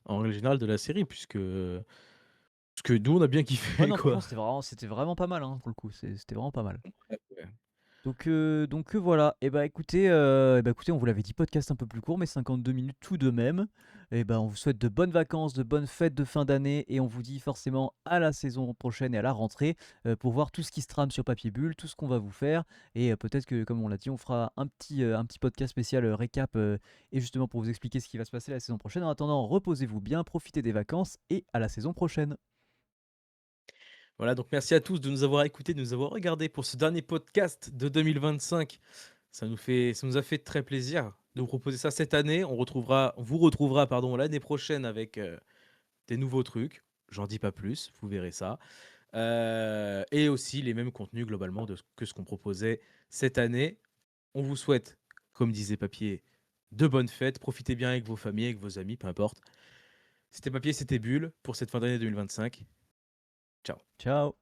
En règle générale, de la série, puisque. Parce que nous, on a bien Ouais, kiffé, non, franchement, quoi. c'était vraiment pas mal, hein, pour le coup. C'était vraiment pas mal. Ouais, ouais. Donc voilà. Et bah écoutez, on vous l'avait dit, podcast un peu plus court, mais 52 minutes tout de même. Et bah on vous souhaite de bonnes vacances, de bonnes fêtes de fin d'année, et on vous dit forcément à la saison prochaine et à la rentrée pour voir tout ce qui se trame sur Papier Bulle, tout ce qu'on va vous faire. Et peut-être que, comme on l'a dit, on fera un petit podcast spécial récap et justement pour vous expliquer ce qui va se passer la saison prochaine. En attendant, reposez-vous bien, profitez des vacances et à la saison prochaine. Voilà, donc merci à tous de nous avoir écoutés, de nous avoir regardés pour ce dernier podcast de 2025. Ça nous a fait très plaisir de vous proposer ça cette année. On vous retrouvera, pardon, l'année prochaine avec des nouveaux trucs. J'en dis pas plus, vous verrez ça. Et aussi les mêmes contenus globalement que ce qu'on proposait cette année. On vous souhaite, comme disait Papier, de bonnes fêtes. Profitez bien avec vos familles, avec vos amis, peu importe. C'était Papier, c'était Bulle pour cette fin d'année 2025. Ciao. Ciao.